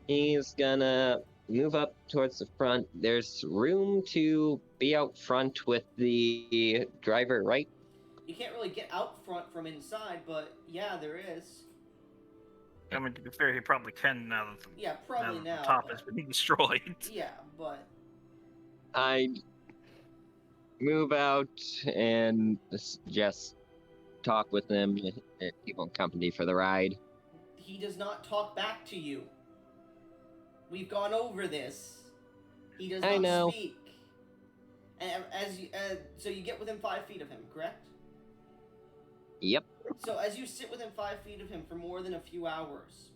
he's gonna move up towards the front. There's room to be out front with the driver, right?
You can't really get out front from inside, but yeah, there is.
I mean, to be fair, he probably can now that
Yeah, probably
the
now.
top
but-
has been destroyed.
Yeah, but
I move out and just talk with them and keep him company for the ride.
he does not talk back to you. We've gone over this. He does
I
not
know.
speak. And so you get within 5 feet of him, correct?
Yep.
So as you sit within 5 feet of him for more than a few hours,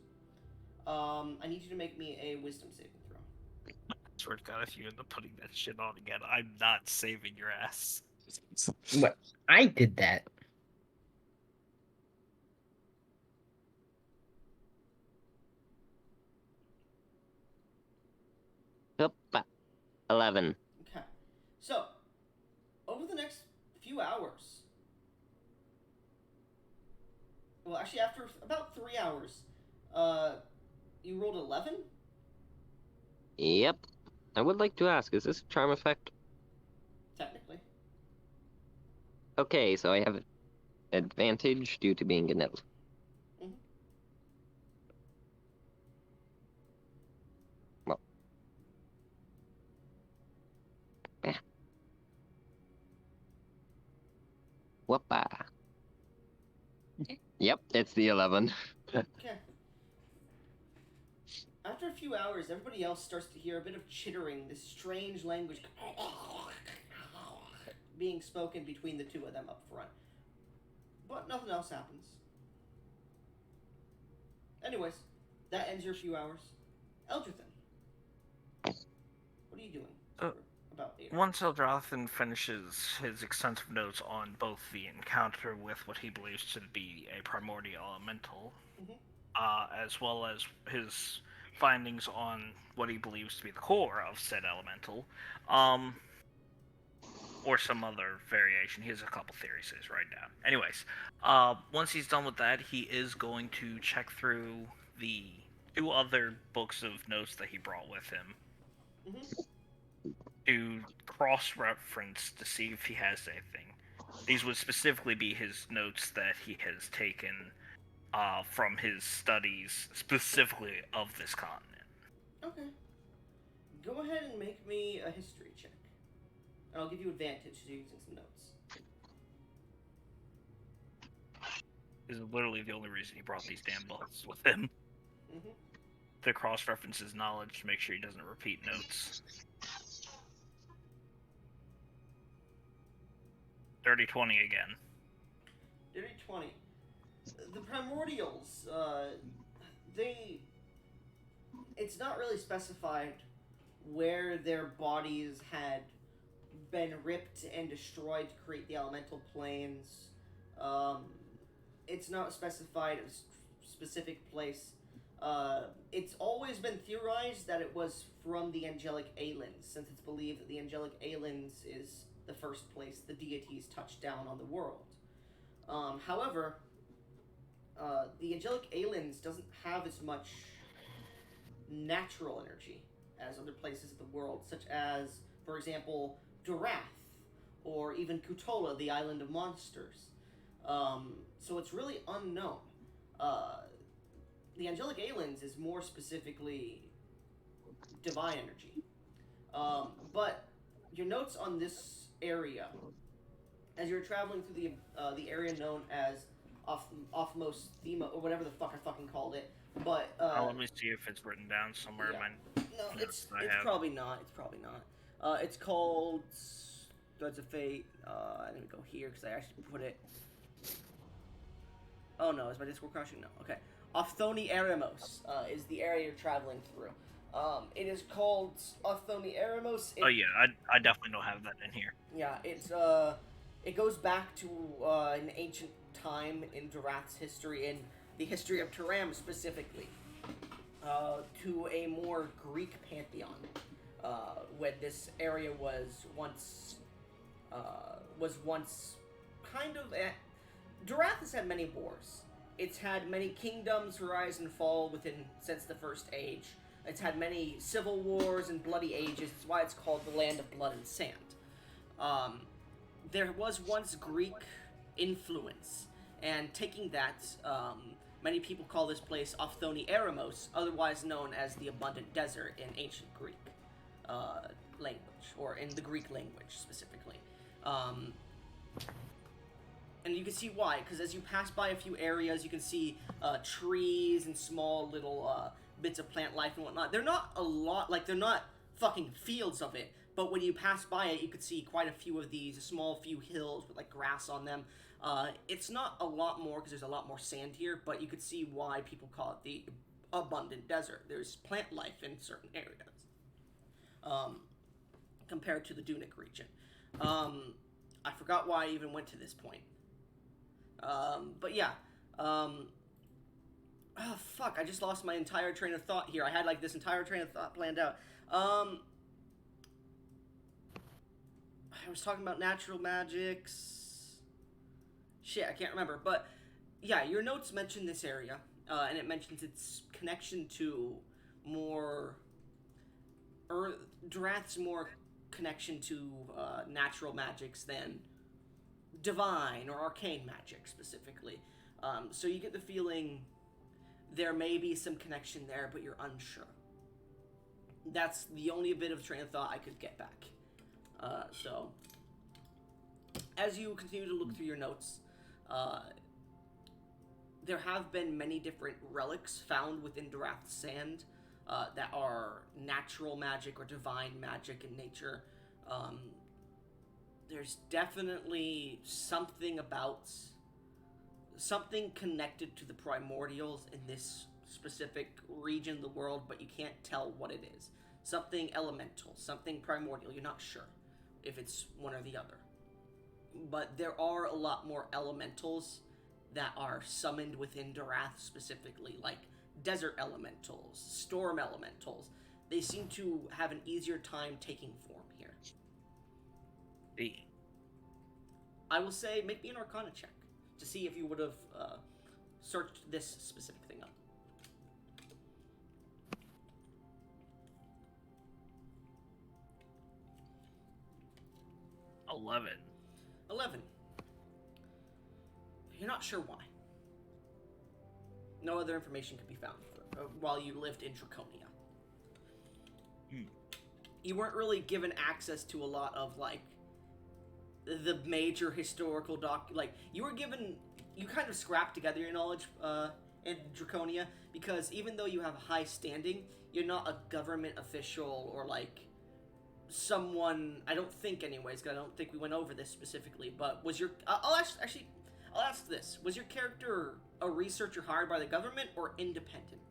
I need you to make me a wisdom saving throw.
I swear to God, if you end up putting that shit on again, I'm not saving your ass.
What? I did that.
Oop, 11.
Okay. So, over the next few hours, well, actually, after about 3 hours, you rolled 11?
Yep. I would like to ask, is this a charm effect?
Technically.
Okay, so I have advantage due to being an elf.
Mhm.
Well. Yeah. Whoopa. Yep, it's the 11.
Okay. After a few hours, everybody else starts to hear a bit of chittering, this strange language being spoken between the two of them up front. But nothing else happens. Anyways, that ends your few hours. Eldrithan, what are you doing?
Uh,
About 8 hours.
Once Eldrathan finishes his extensive notes on both the encounter with what he believes to be a primordial elemental,
Mhm.
As well as his findings on what he believes to be the core of said elemental, or some other variation. He has a couple theories to write down. Anyways, once he's done with that, he is going to check through the 2 other books of notes that he brought with him
Mhm.
to cross-reference to see if he has anything. These would specifically be his notes that he has taken from his studies specifically of this continent.
Okay. Go ahead and make me a history check. And I'll give you advantage to using some notes.
This is literally the only reason he brought these damn books with him.
Mm-hmm.
To cross-reference his knowledge to make sure he doesn't repeat notes. 30-20 again.
Dirty 20. The primordials, it's not really specified where their bodies had been ripped and destroyed to create the elemental planes. It's not specified a specific place. It's always been theorized that it was from the angelic Aelins, since it's believed that the angelic Aelins is the first place the deities touched down on the world. However, the angelic Aelins doesn't have as much natural energy as other places of the world, such as, for example, Durath, or even Kutola, the island of monsters. So it's really unknown. The angelic Aelins is more specifically divine energy. But your notes on this area, as you're traveling through the area known as Offmost Thema, or whatever the fuck I fucking called it. But
Let me see if it's written down somewhere in
yeah.
my
No,
notes that I
it's
have.
probably not. It's probably not. It's called Threads of Fate. I'm gonna go here because I actually put it. Oh no, is my Discord crashing? No. Okay. Ophthoni Eremos is the area you're traveling through. It is called Ophthoni Eremos.
Oh yeah, I definitely don't have that in here.
Yeah, it goes back to an ancient time in Durath's history, and the history of Turam specifically, to a more Greek pantheon, when this area was once kind of Durath has had many wars. It's had many kingdoms rise and fall since the First Age. It's had many civil wars and bloody ages. It's why it's called the Land of Blood and Sand. There was once Greek influence, and taking that, many people call this place Ophtoni Eremos, otherwise known as the Abundant Desert in ancient Greek language, or in the Greek language specifically. And you can see why, because as you pass by a few areas, you can see trees and small little bits of plant life and whatnot. They're not a lot, like, they're not fucking fields of it, but when you pass by it, you could see quite a few of these, a small few hills with, like, grass on them. It's not a lot more, because there's a lot more sand here, but you could see why people call it the Abundant Desert. There's plant life in certain areas, compared to the Dunic region. I forgot why I even went to this point. But yeah, oh fuck, I just lost my entire train of thought here. I had, like, this entire train of thought planned out. I was talking about natural magics. Shit, I can't remember. But yeah, your notes mention this area, and it mentions its connection to more, or Durath's more connection to natural magics than divine or arcane magic specifically. So you get the feeling there may be some connection there, but you're unsure. That's the only bit of train of thought I could get back. So as you continue to look through your notes, there have been many different relics found within Durath's sand that are natural magic or divine magic in nature. There's definitely something connected to the primordials in this specific region of the world, but you can't tell what it is. Something elemental, something primordial, you're not sure if it's one or the other. But there are a lot more elementals that are summoned within Durath specifically, like desert elementals, storm elementals. They seem to have an easier time taking form here. I will say, make me an Arcana check to see if you would have searched this specific thing up. 11. You're not sure why. No other information could be found while you lived in Draconia. You weren't really given access to a lot of, like, the major historical you were given, you kind of scrapped together your knowledge in Draconia, because even though you have high standing, you're not a government official or, like, someone, I don't think anyways, because I don't think we went over this specifically, but was your, I'll ask this, was your character a researcher hired by the government or independent?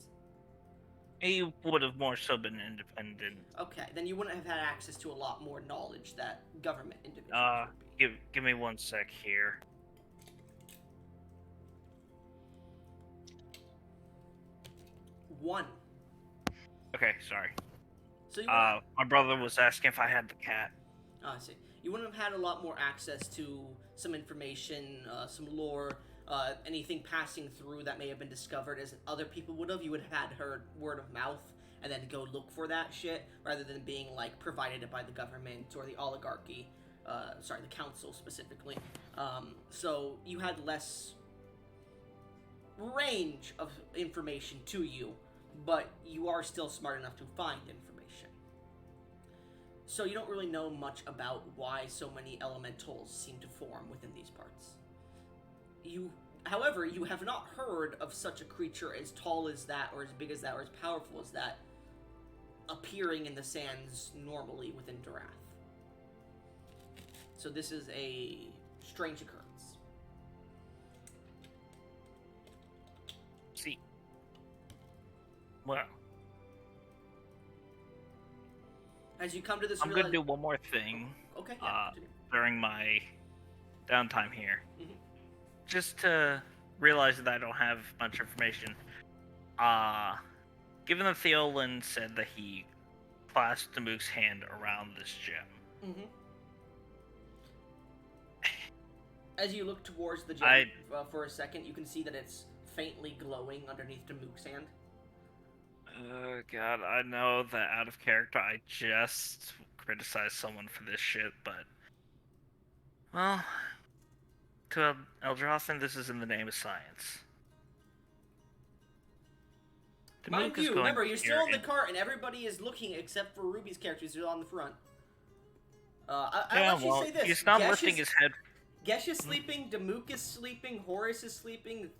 He would have more so been independent.
Okay, then you wouldn't have had access to a lot more knowledge that government individuals would be.
Give me 1 sec here.
One.
Okay, sorry.
So you
my brother was asking if I had the cat.
I see. You wouldn't have had a lot more access to some information, some lore, anything passing through that may have been discovered as other people would have. You would have had heard word of mouth and then go look for that shit, rather than being, like, provided by the government or the oligarchy, the council specifically. So you had less range of information to you, but you are still smart enough to find information. So you don't really know much about why so many elementals seem to form within these parts. However, you have not heard of such a creature as tall as that, or as big as that, or as powerful as that, appearing in the sands normally within Durath. So this is a strange occurrence.
See. Well,
as you come to this,
I'm gonna do one more thing.
Okay. Yeah,
during my downtime here,
Mhm.
just to realizing that I don't have much information, given that Theolin said that he clasped Damook's hand around this gem.
Mm-hmm. As you look towards the gem for a second, you can see that it's faintly glowing underneath Damook's hand.
Oh god, I know that out of character I just criticized someone for this shit, but... Well... To Eldrazi, this is in the name of science.
Mind you, remember, you're still in the cart and everybody is looking except for Ruby's character who's on the front. I'll actually say this.
He's not lifting his head.
Gesh is sleeping, Damook is sleeping, Horus is sleeping,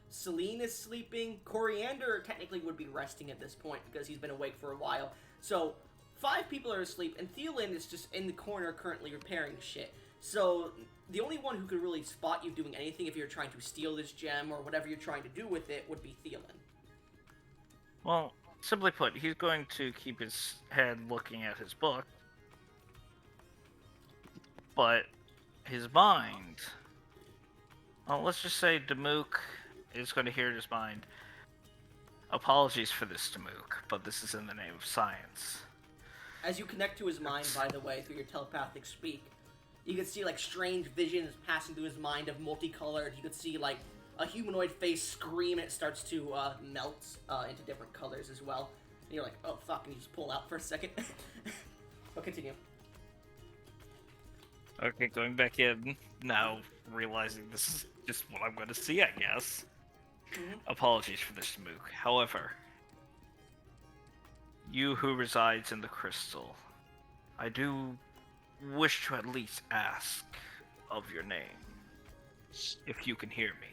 Celine is sleeping, Coriander technically would be resting at this point because he's been awake for a while. So, 5 people are asleep, and Theolin is just in the corner currently repairing shit. So, the only one who could really spot you doing anything if you're trying to steal this gem or whatever you're trying to do with it would be Theolin.
Well, simply put, he's going to keep his head looking at his book. But his mind... Well, let's just say Damook is going to hear in his mind. Apologies for this, Damook, but this is in the name of science.
As you connect to his mind, by the way, through your telepathic speak, you can see, like, strange visions passing through his mind of multicolored. You can see, like, a humanoid face scream, and it starts to melt into different colors as well. And you're like, oh, fuck, and you just pull out for a second. But continue.
Okay, going back in, now realizing this is just what I'm going to see, I guess.
Mm-hmm.
Apologies for this, Damook. However, you who resides in the crystal, I do wish to at least ask of your name, if you can hear me.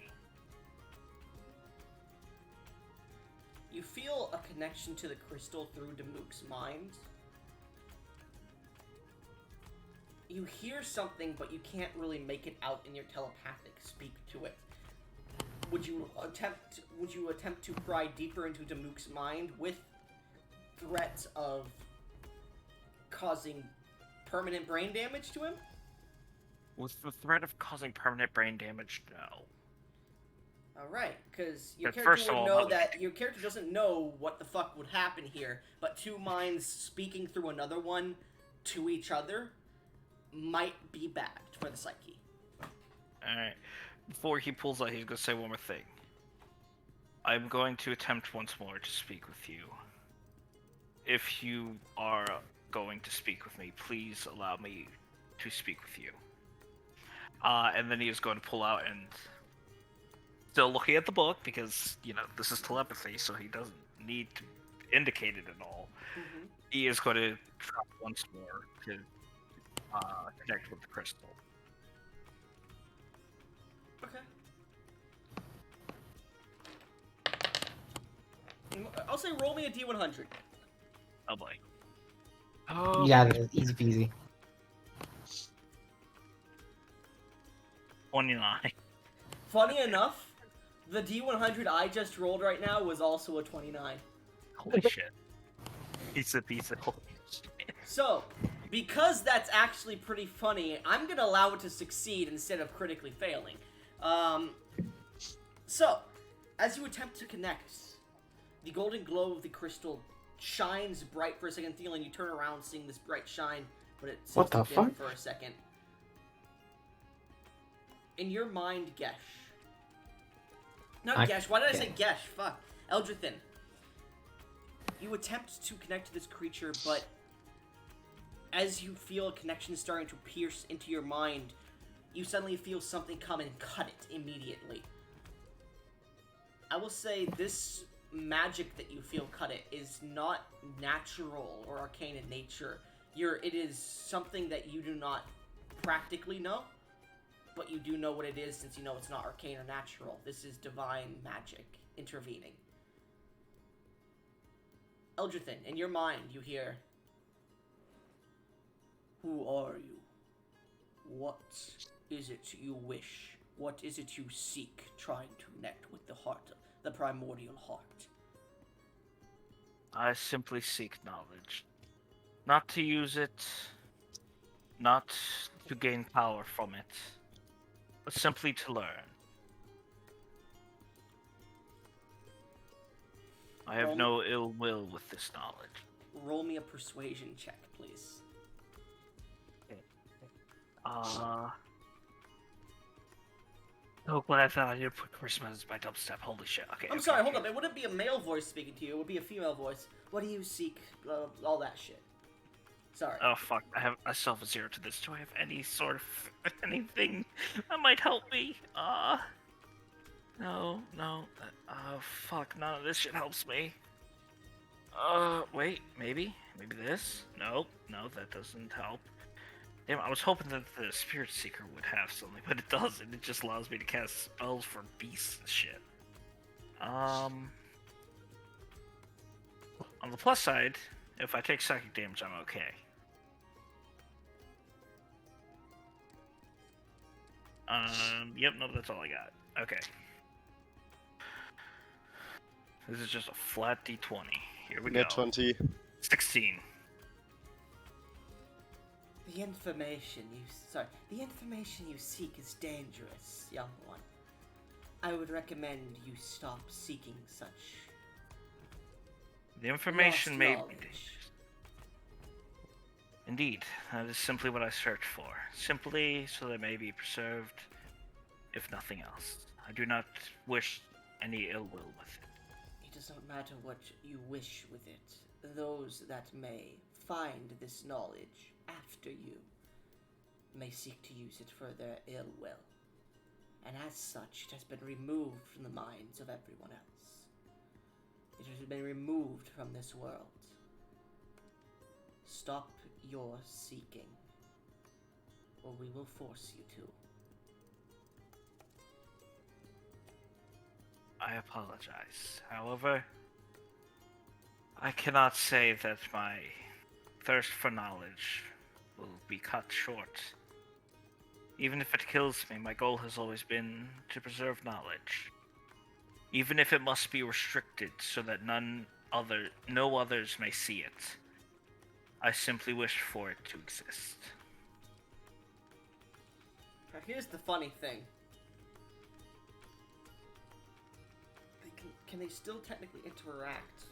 You feel a connection to the crystal through Damook's mind. You hear something, but you can't really make it out in your telepathic speak to it. Would you attempt to pry deeper into Damook's mind with threats of causing permanent brain damage to him?
With the threat of causing permanent brain damage, no.
Alright, because your
But
character would know that your character doesn't know what the fuck would happen here, but 2 minds speaking through another one to each other might be bad for the psyche.
Alright. Before he pulls out, he's going to say one more thing. I'm going to attempt once more to speak with you. If you are going to speak with me, please allow me to speak with you. And then he is going to pull out and... Still looking at the book, because, you know, this is telepathy, so he doesn't need to indicate it at all.
Mm-hmm.
He is going to try once more to connect with the crystal.
Okay. I'll say roll me a D100.
Oh boy.
Oh, yeah, easy peasy.
29.
Funny enough, the D100 I just rolled right now was also a 29.
Holy shit. He's a piece of holy shit.
So, because that's actually pretty funny, I'm gonna allow it to succeed instead of critically failing. So, as you attempt to connect, the golden glow of the crystal shines bright for a second. Theolin, you turn around seeing this bright shine, but it seems to dim for a second. In your mind, Gesh. Not Gesh, why did I say Gesh? Fuck. Eldrithin. You attempt to connect to this creature, but as you feel a connection starting to pierce into your mind, you suddenly feel something come and cut it immediately. I will say this magic that you feel cut it is not natural or arcane in nature. It is something that you do not practically know, but you do know what it is since you know it's not arcane or natural. This is divine magic intervening. Eldrithin, in your mind you hear, "Who are you? What is it you wish? What is it you seek, trying to connect with the heart, the primordial heart?"
I simply seek knowledge. Not to use it, not to gain power from it, but simply to learn. I have no ill will with this knowledge.
Roll me a persuasion check, please.
Oh, glad I thought I did put Christmas as my dubstep. Holy shit. Okay.
I'm sorry, hold up. It wouldn't be a male voice speaking to you. It would be a female voice. What do you seek? All that shit. Sorry.
Oh fuck! I still have a 0 to this. Do I have any sort of anything that might help me? No. Fuck! None of this shit helps me. Wait, maybe this? No, that doesn't help. Damn, I was hoping that the Spirit Seeker would have something, but it doesn't. It just allows me to cast spells for beasts and shit. On the plus side, if I take psychic damage, I'm okay. Yep, no, that's all I got. Okay. This is just a flat D20. Here we go.
Net 20.
16.
The information you seek is dangerous, young one. I would recommend you stop seeking such.
The information may be
knowledge.
dangerous. Indeed, that is simply what I search for. Simply so that it may be preserved, if nothing else. I do not wish any ill will with it.
It does not matter what you wish with it. Those that may find this knowledge after you may seek to use it for their ill will. And as such, it has been removed from the minds of everyone else. It has been removed from this world. Stop your seeking, or we will force you to.
I apologize. However, I cannot say that my thirst for knowledge will be cut short. Even if it kills me, my goal has always been to preserve knowledge. Even if it must be restricted so that no others may see it. I simply wish for it to exist.
Now here's the funny thing. Can they still technically interact?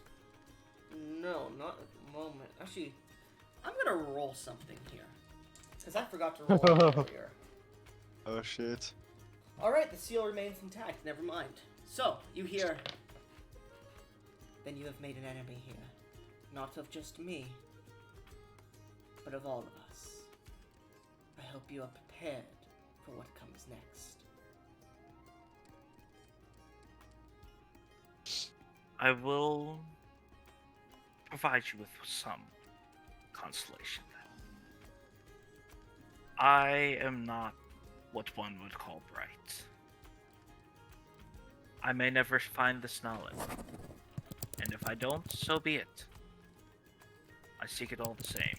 No, not at the moment. Actually, I'm gonna roll something here. Because I forgot to roll earlier.
Oh shit.
Alright, the seal remains intact, never mind. So, you hear... Then you have made an enemy here. Not of just me, but of all of us. I hope you are prepared for what comes next.
I will provide you with some consolation then. I am not what one would call bright. I may never find this knowledge, and if I don't, so be it. I seek it all the same.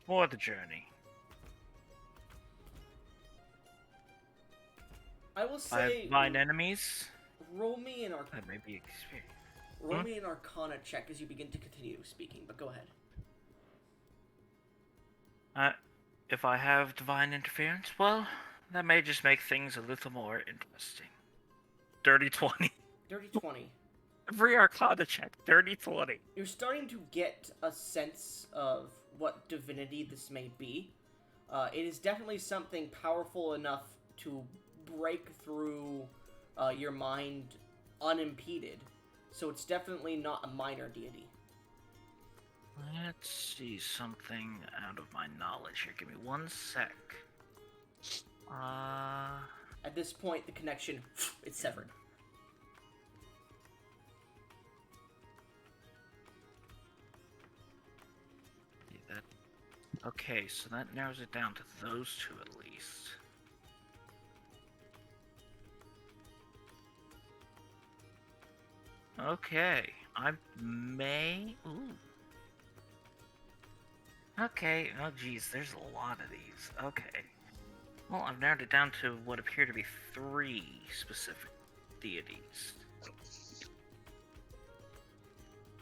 For the journey.
I will
I
say...
find enemies.
Roll me an
That may be experience.
Roll me an Arcana check as you begin to continue speaking, but go ahead.
If I have divine interference, well, that may just make things a little more interesting. Dirty 20.
Dirty 20.
Every Arcana check, dirty 20.
You're starting to get a sense of what divinity this may be. It is definitely something powerful enough to break through your mind unimpeded. So it's definitely not a minor deity.
Let's see something out of my knowledge here. Give me 1 sec.
At this point, the connection is severed.
Okay, so that narrows it down to those two at least. Okay, I may... Ooh. Okay, oh geez, there's a lot of these. Okay. Well, I've narrowed it down to what appear to be 3 specific deities.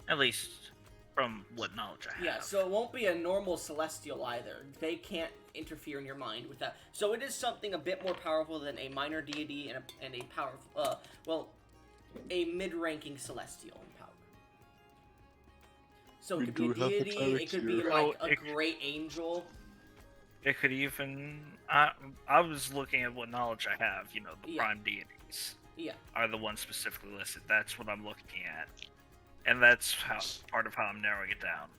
At least, from what knowledge I have.
Yeah, so it won't be a normal celestial either. They can't interfere in your mind with that. So it is something a bit more powerful than a minor deity and a powerful, a mid-ranking celestial in power. So it
We
could be a
do have the
deity, it could be
clerics
like
here.
a great angel.
It could even. I was looking at what knowledge I have. You know, the
Yeah.
prime deities
Yeah.
are the ones specifically listed. That's what I'm looking at, and that's how part of how I'm narrowing it down.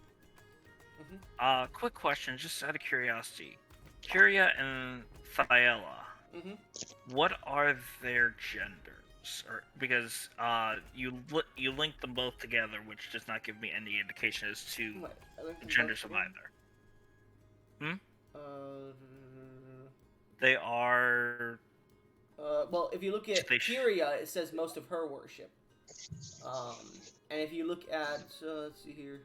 Quick question, just out of curiosity. Curia and Thyella, what are their genders? Or because you link them both together, which does not give me any indication as to the genders of either. They are.
Well, if you look at Curia, it says most of her worship. And if you look at, let's see here.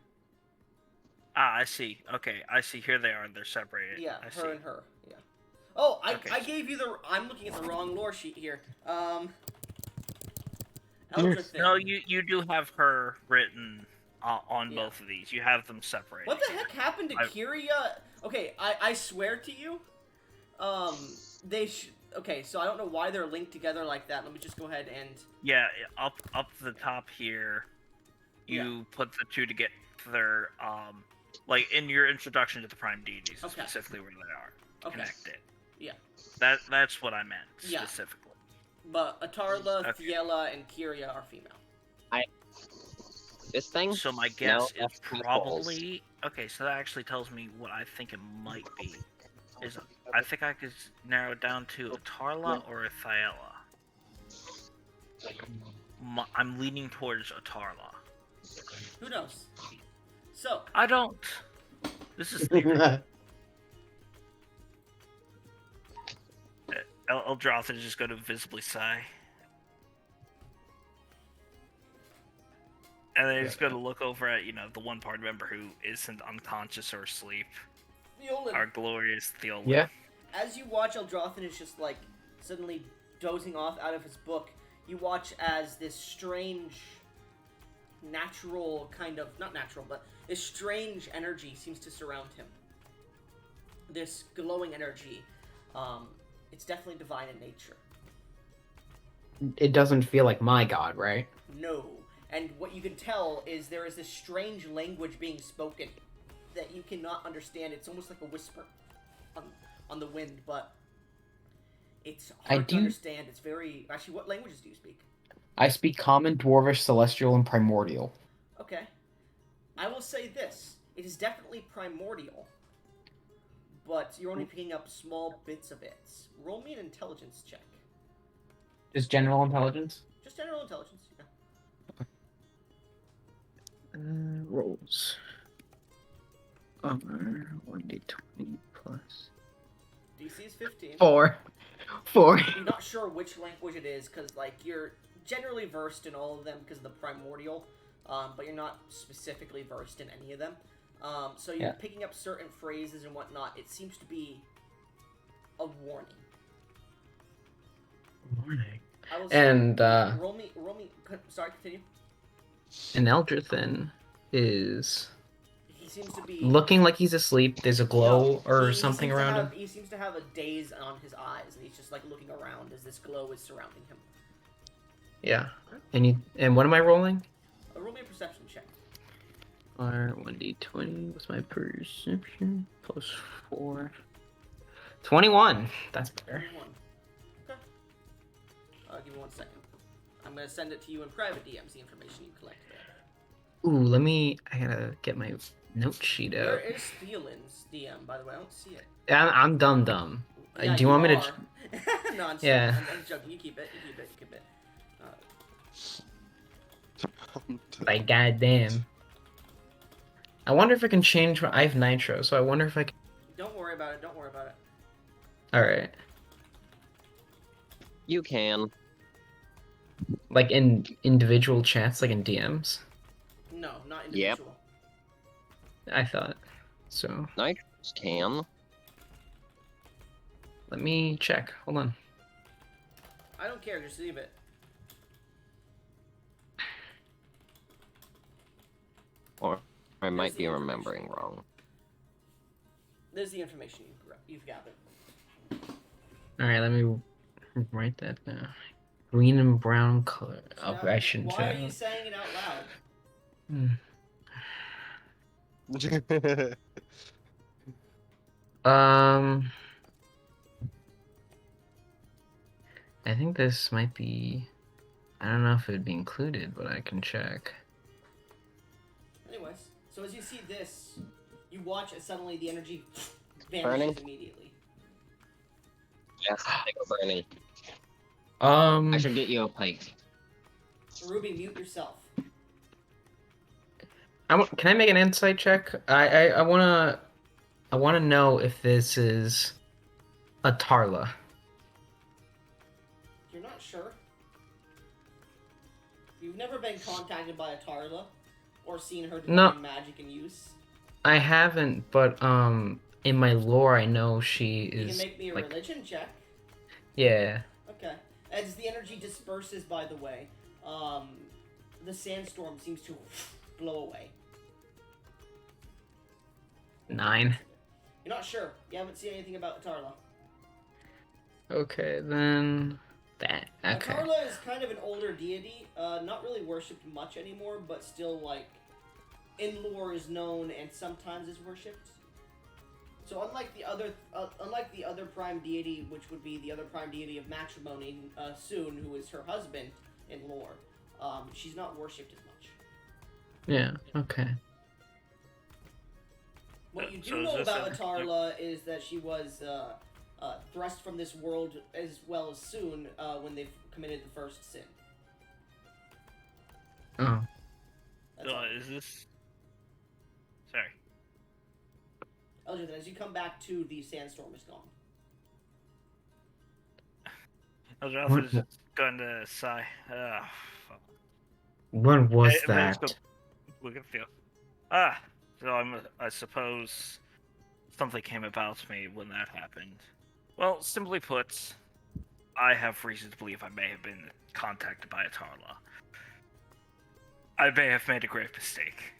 I see. Okay, I see. Here they are. They're separated.
Yeah,
I
her
see.
and her. Yeah. Oh,
Okay.
I gave you the. I'm looking at the wrong lore sheet here. Eldrithin.
No, you do have her written on both of these. You have them separated.
What the heck happened to Curia? Okay, I swear to you, okay, so I don't know why they're linked together like that. Let me just go ahead and.
Yeah, up the top here, you put the two to get their like in your introduction to the prime deities, specifically where they are connected.
Yeah.
That's what I meant specifically.
But Atarla, Thyella, and Curia are female.
This thing?
So my guess is probably okay. So that actually tells me what I think it might be. Is I think I could narrow it down to a Atarla or a Thyella. I'm leaning towards Atarla.
Who knows? So
I don't. This is theory. Eldroth is just going to visibly sigh. And then he's going to look over at, the one party member who isn't unconscious or asleep.
Theolan.
Our glorious Theolan.
Yeah.
As you watch, Eldrothin is just, like, suddenly dozing off out of his book. You watch as this strange, natural kind of, not natural, but this strange energy seems to surround him. This glowing energy, it's definitely divine in nature.
It doesn't feel like my god, right?
No. And what you can tell is there is this strange language being spoken that you cannot understand. It's almost like a whisper on the wind, but it's hard to understand. It's very... Actually, what languages do you speak?
I speak Common, Dwarvish, Celestial, and Primordial.
Okay. I will say this. It is definitely primordial, but you're only picking up small bits of it. Roll me an intelligence check.
Just general intelligence?
Just general intelligence, yeah.
Rolls. 1d20 plus...
DC is 15.
4.
You're not sure which language it is, because, like, you're generally versed in all of them because of the primordial, but you're not specifically versed in any of them. So you're picking up certain phrases and whatnot. It seems to be a warning. I will say,
And,
roll me, sorry, continue.
And Eldrithin is...
He seems to be...
looking like he's asleep. There's a glow something around him.
He seems to have a daze on his eyes, and he's just, like, looking around as this glow is surrounding him.
Yeah. And what am I rolling?
Roll me a perception check.
1d20. What's my perception? Plus 4. 21. That's better.
21. Okay. Give me 1 second. I'm going to send it to you in private DMs, the information you collect there.
Ooh, I gotta get my note sheet out.
Where is Thielen's DM, by the way? I don't see it.
I'm dumb.
Yeah,
Do you want me to...
No, I'm
Yeah.
I'm joking. You keep it.
Like, goddamn. I wonder if I can change my... I have nitro, so I wonder if I can...
Don't worry about it.
Alright.
You can.
Like, in individual chats, like in DMs?
No, not individual.
I thought. So...
Nitros can.
Let me check. Hold on.
I don't care. Just leave it.
Or I might be remembering wrong.
there's the information you've gathered.
All right, let me write that down. Green and brown color.
So
Oh,
now,
I shouldn't
why are
say
you saying it out loud?
that. Um, I think this might be. I don't know if it'd be included, but I can check.
Anyways, so as you see this, you watch as suddenly the energy
Burning?
vanishes immediately.
Yes, they go burning.
Um,
I should get you a pipe.
Ruby, mute yourself.
can I make an insight check? I wanna know if this is a Tarla.
You're not sure? You've never been contacted by a Tarla or seen her
No.
divine magic in use?
I haven't, but in my lore, I know she
You can
is
make me a
like,
religion check.
yeah.
Okay. As the energy disperses, by the way, the sandstorm seems to blow away.
9.
You're not sure. You haven't seen anything about Tarla.
Okay, then that. Okay.
Tarla is kind of an older deity, not really worshipped much anymore, but still, like, in lore is known and sometimes is worshipped. So unlike the other prime deity, which would be the other prime deity of matrimony, Soon, who is her husband in lore, she's not worshipped as much.
Yeah. Okay.
What you do
So is
know
this
about
a-
Atarla is that she was thrust from this world as well as Soon when they've committed the first sin.
Oh.
That's
So
all.
is this? Sorry.
Elgin, as you come back to, the sandstorm is gone.
Eldrath is just going to sigh. Fuck.
When was
Hey, let's
that?
go look at Theo. So I suppose something came about me when that happened. Well, simply put, I have reason to believe I may have been contacted by a Tarla. I may have made a grave mistake.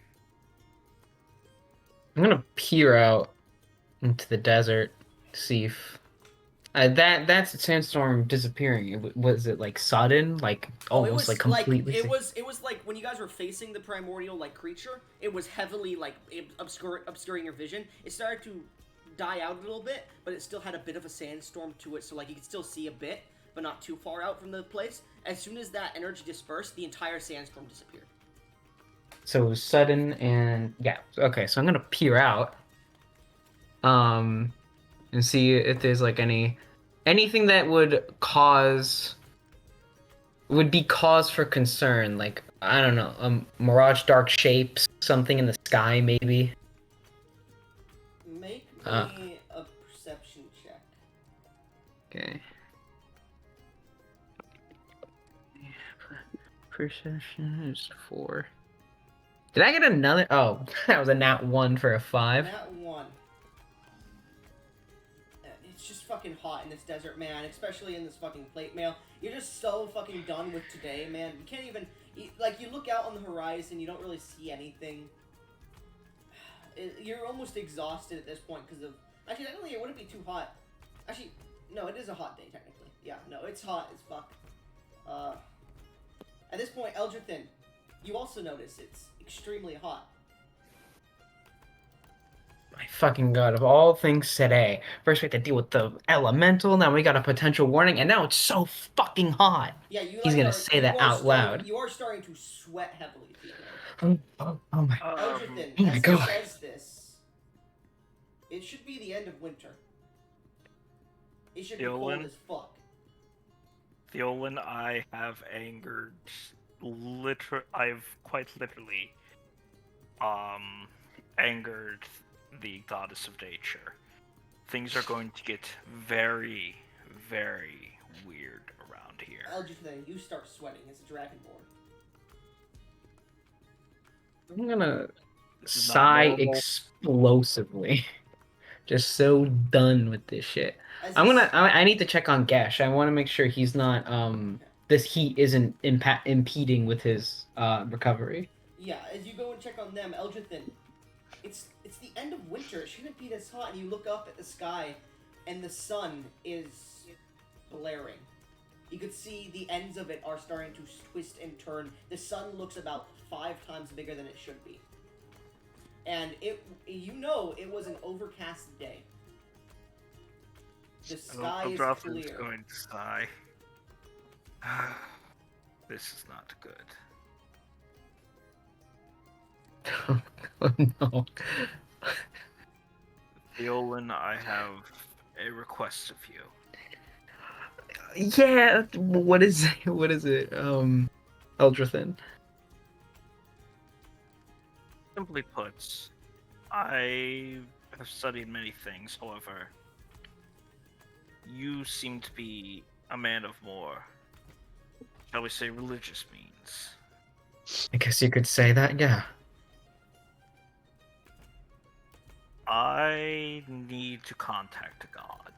I'm gonna peer out into the desert, see if that's the sandstorm disappearing. Was it like sudden, like almost like completely?
It was like when you guys were facing the primordial like creature. It was heavily like obscuring your vision. It started to die out a little bit, but it still had a bit of a sandstorm to it, so like you could still see a bit, but not too far out from the place. As soon as that energy dispersed, the entire sandstorm disappeared.
So it was sudden and yeah. Okay, so I'm gonna peer out, and see if there's like anything that would be cause for concern. Like I don't know, mirage, dark shapes, something in the sky, maybe.
Make me a perception check.
Okay. Perception is 4. Did I get another? Oh, that was a nat 1 for a 5.
Nat 1. It's just fucking hot in this desert, man. Especially in this fucking plate mail. You're just so fucking done with today, man. You can't even... you look out on the horizon, you don't really see anything. You're almost exhausted at this point because of... Actually, I don't think it wouldn't be too hot. Actually, no, it is a hot day, technically. Yeah, no, it's hot as fuck. At this point, Eldrithin, you also notice it's extremely hot.
My fucking god, of all things today. First we had to deal with the elemental, now we got a potential warning, and now it's so fucking hot.
Yeah, you
He's
guys
gonna
are-
say
you
that
are
out
starting-
loud.
You are starting to sweat heavily, Theo.
Oh my.
Eldrithin,
oh my
as he
God.
says this, it should be the end of winter. It should be cold
Theolin?
as fuck.
Theolin, I have angered I've quite literally angered the goddess of nature. Things are going to get very, very weird around here.
Eldrithin, you start sweating as a dragonborn.
I'm gonna
This is not
sigh
normal.
explosively. Just so done with this shit.
As
I'm
you
gonna. I need to check on Gash. I want to make sure he's not. This heat isn't impeding with his recovery.
Yeah, as you go and check on them, Eldrithin, It's the end of winter. It shouldn't be this hot. And you look up at the sky, and the sun is blaring. You could see the ends of it are starting to twist and turn. The sun looks about 5 times bigger than it should be. And it was an overcast day. The sky is
Eldrothin's
clear.
going to sigh. This is not good.
Oh no.
Theolin, I have a request of you.
Yeah, what is it? What is it? Eldrathin.
Simply put, I have studied many things, however, you seem to be a man of more, shall we say, religious means.
I guess you could say that, yeah.
I need to contact a god.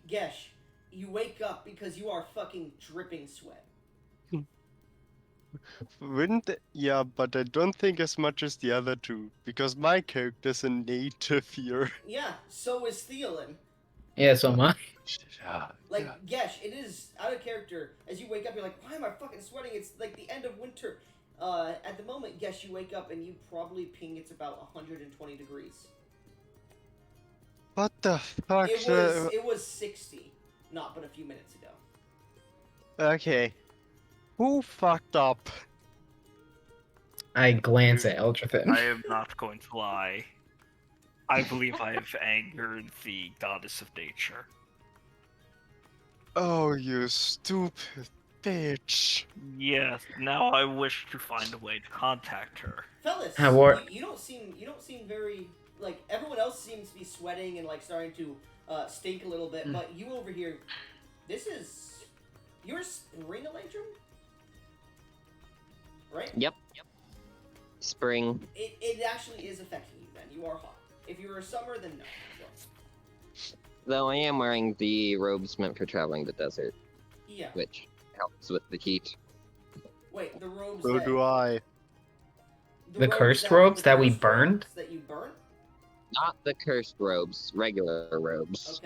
Gesh, you wake up because you are fucking dripping sweat.
Yeah, but I don't think as much as the other two, because my character's a native here.
Yeah, so is Theolin.
Yeah, so am I.
Like, Gesh, it is out of character. As you wake up, you're like, why am I fucking sweating? It's like the end of winter. At the moment, Gesh, you wake up and you probably ping it's about 120 degrees.
What the fuck?
It was 60, not but a few minutes ago.
Okay. Who fucked up?
I glance at Eldrathin.
I am not going to lie. I believe I have angered the goddess of nature.
Oh, you stupid bitch.
Yes, now I wish to find a way to contact her.
Fellas,
War-
you don't seem very like everyone else seems to be sweating and like starting to stink a little bit, but you over here, you're spring electrum, right?
Yep. Spring.
It actually is affecting you. Then you are hot. If you were a summer, then no. So,
Though I am wearing the robes meant for traveling the desert,
yeah.
which helps with the heat.
Wait, the robes.
So
that,
do I.
The cursed robes that we
cursed
burned?
robes that you burnt?
Not the cursed robes, regular robes.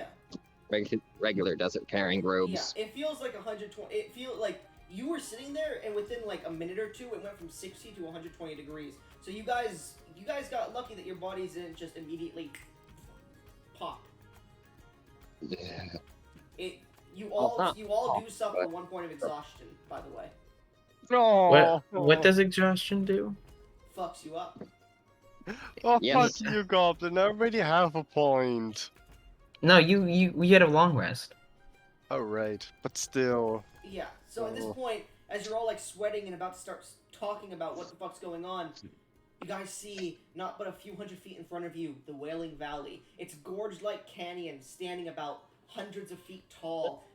Okay.
Regular desert carrying robes.
Yeah, it feels like 120. It feels like you were sitting there, and within like a minute or two, it went from 60 to 120 degrees. So you guys got lucky that your bodies didn't just immediately pop.
Yeah.
You all
not
do suffer 1 point of exhaustion, by the way.
Oh,
What does exhaustion do?
Fucks you up.
Oh,
Yes.
fuck you, Goblin. I already have a point.
No, you had a long rest.
Oh, right. But still.
Yeah. So at this point, as you're all like sweating and about to start talking about what the fuck's going on, you guys see not but a few hundred feet in front of you the Wailing Valley. It's gorge-like canyon standing about hundreds of feet tall,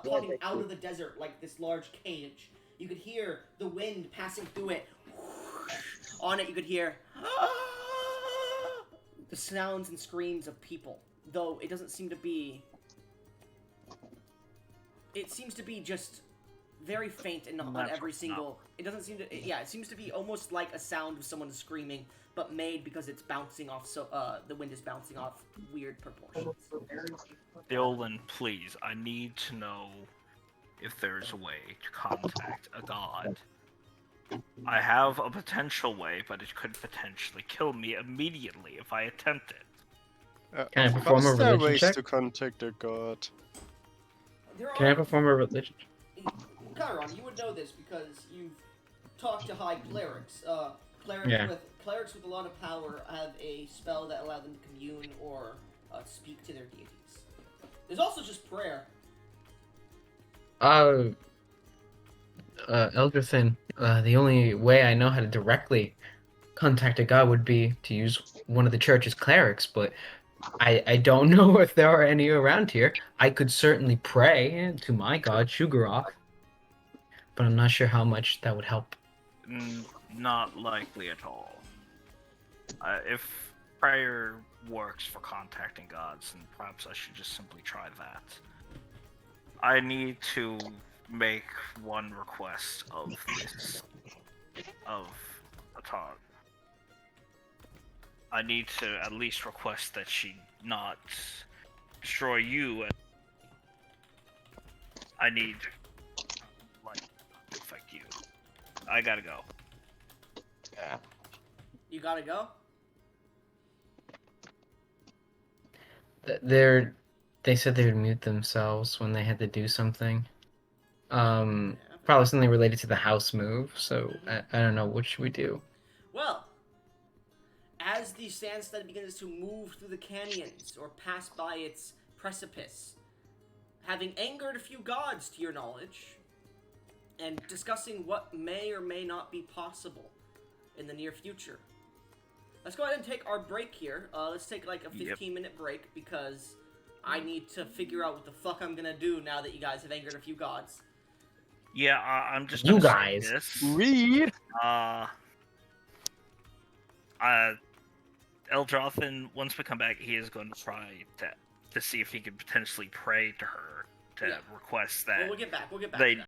coming out of the desert like this large cage. You could hear the wind passing through it. On it, you could hear the sounds and screams of people. Though it doesn't seem to be. It seems to be just very faint and not on every single. It doesn't seem to. Yeah, it seems to be almost like a sound of someone screaming, but made because it's bouncing off. So the wind is bouncing off weird proportions.
Theolin, please, I need to know if there's a way to contact a god. I have a potential way, but it could potentially kill me immediately if I attempt it.
Can I
Of
perform a
course there are
religion
ways
check?
to contact a god.
Can I perform a religion?
Chiron, you would know this because you've talked to high clerics.
Yeah.
Clerics with a lot of power have a spell that allows them to commune or speak to their deities. There's also just prayer.
Eldrathin, the only way I know how to directly contact a god would be to use one of the church's clerics, but I don't know if there are any around here. I could certainly pray to my god, Shugaroth, but I'm not sure how much that would help.
Not likely at all. If prayer works for contacting gods, then perhaps I should just simply try that. I need to make one request of this, of Atar. I need to at least request that she not destroy you. I need like to affect you. I gotta go.
Yeah.
You gotta go?
They said they would mute themselves when they had to do something.
Yeah.
Probably something related to the house move. So I don't know. What should we do?
Well, as the sandslide begins to move through the canyons or pass by its precipice, having angered a few gods to your knowledge, and discussing what may or may not be possible in the near future. Let's go ahead and take our break here. Let's take like a 15-minute break because I need to figure out what the fuck I'm gonna do now that you guys have angered a few gods.
Yeah, I'm just
You
gonna say
guys.
this.
Read.
Eldrothan, once we come back, he is going to try to see if he could potentially pray to her to request that
Well, we'll get back. We'll get back
they
to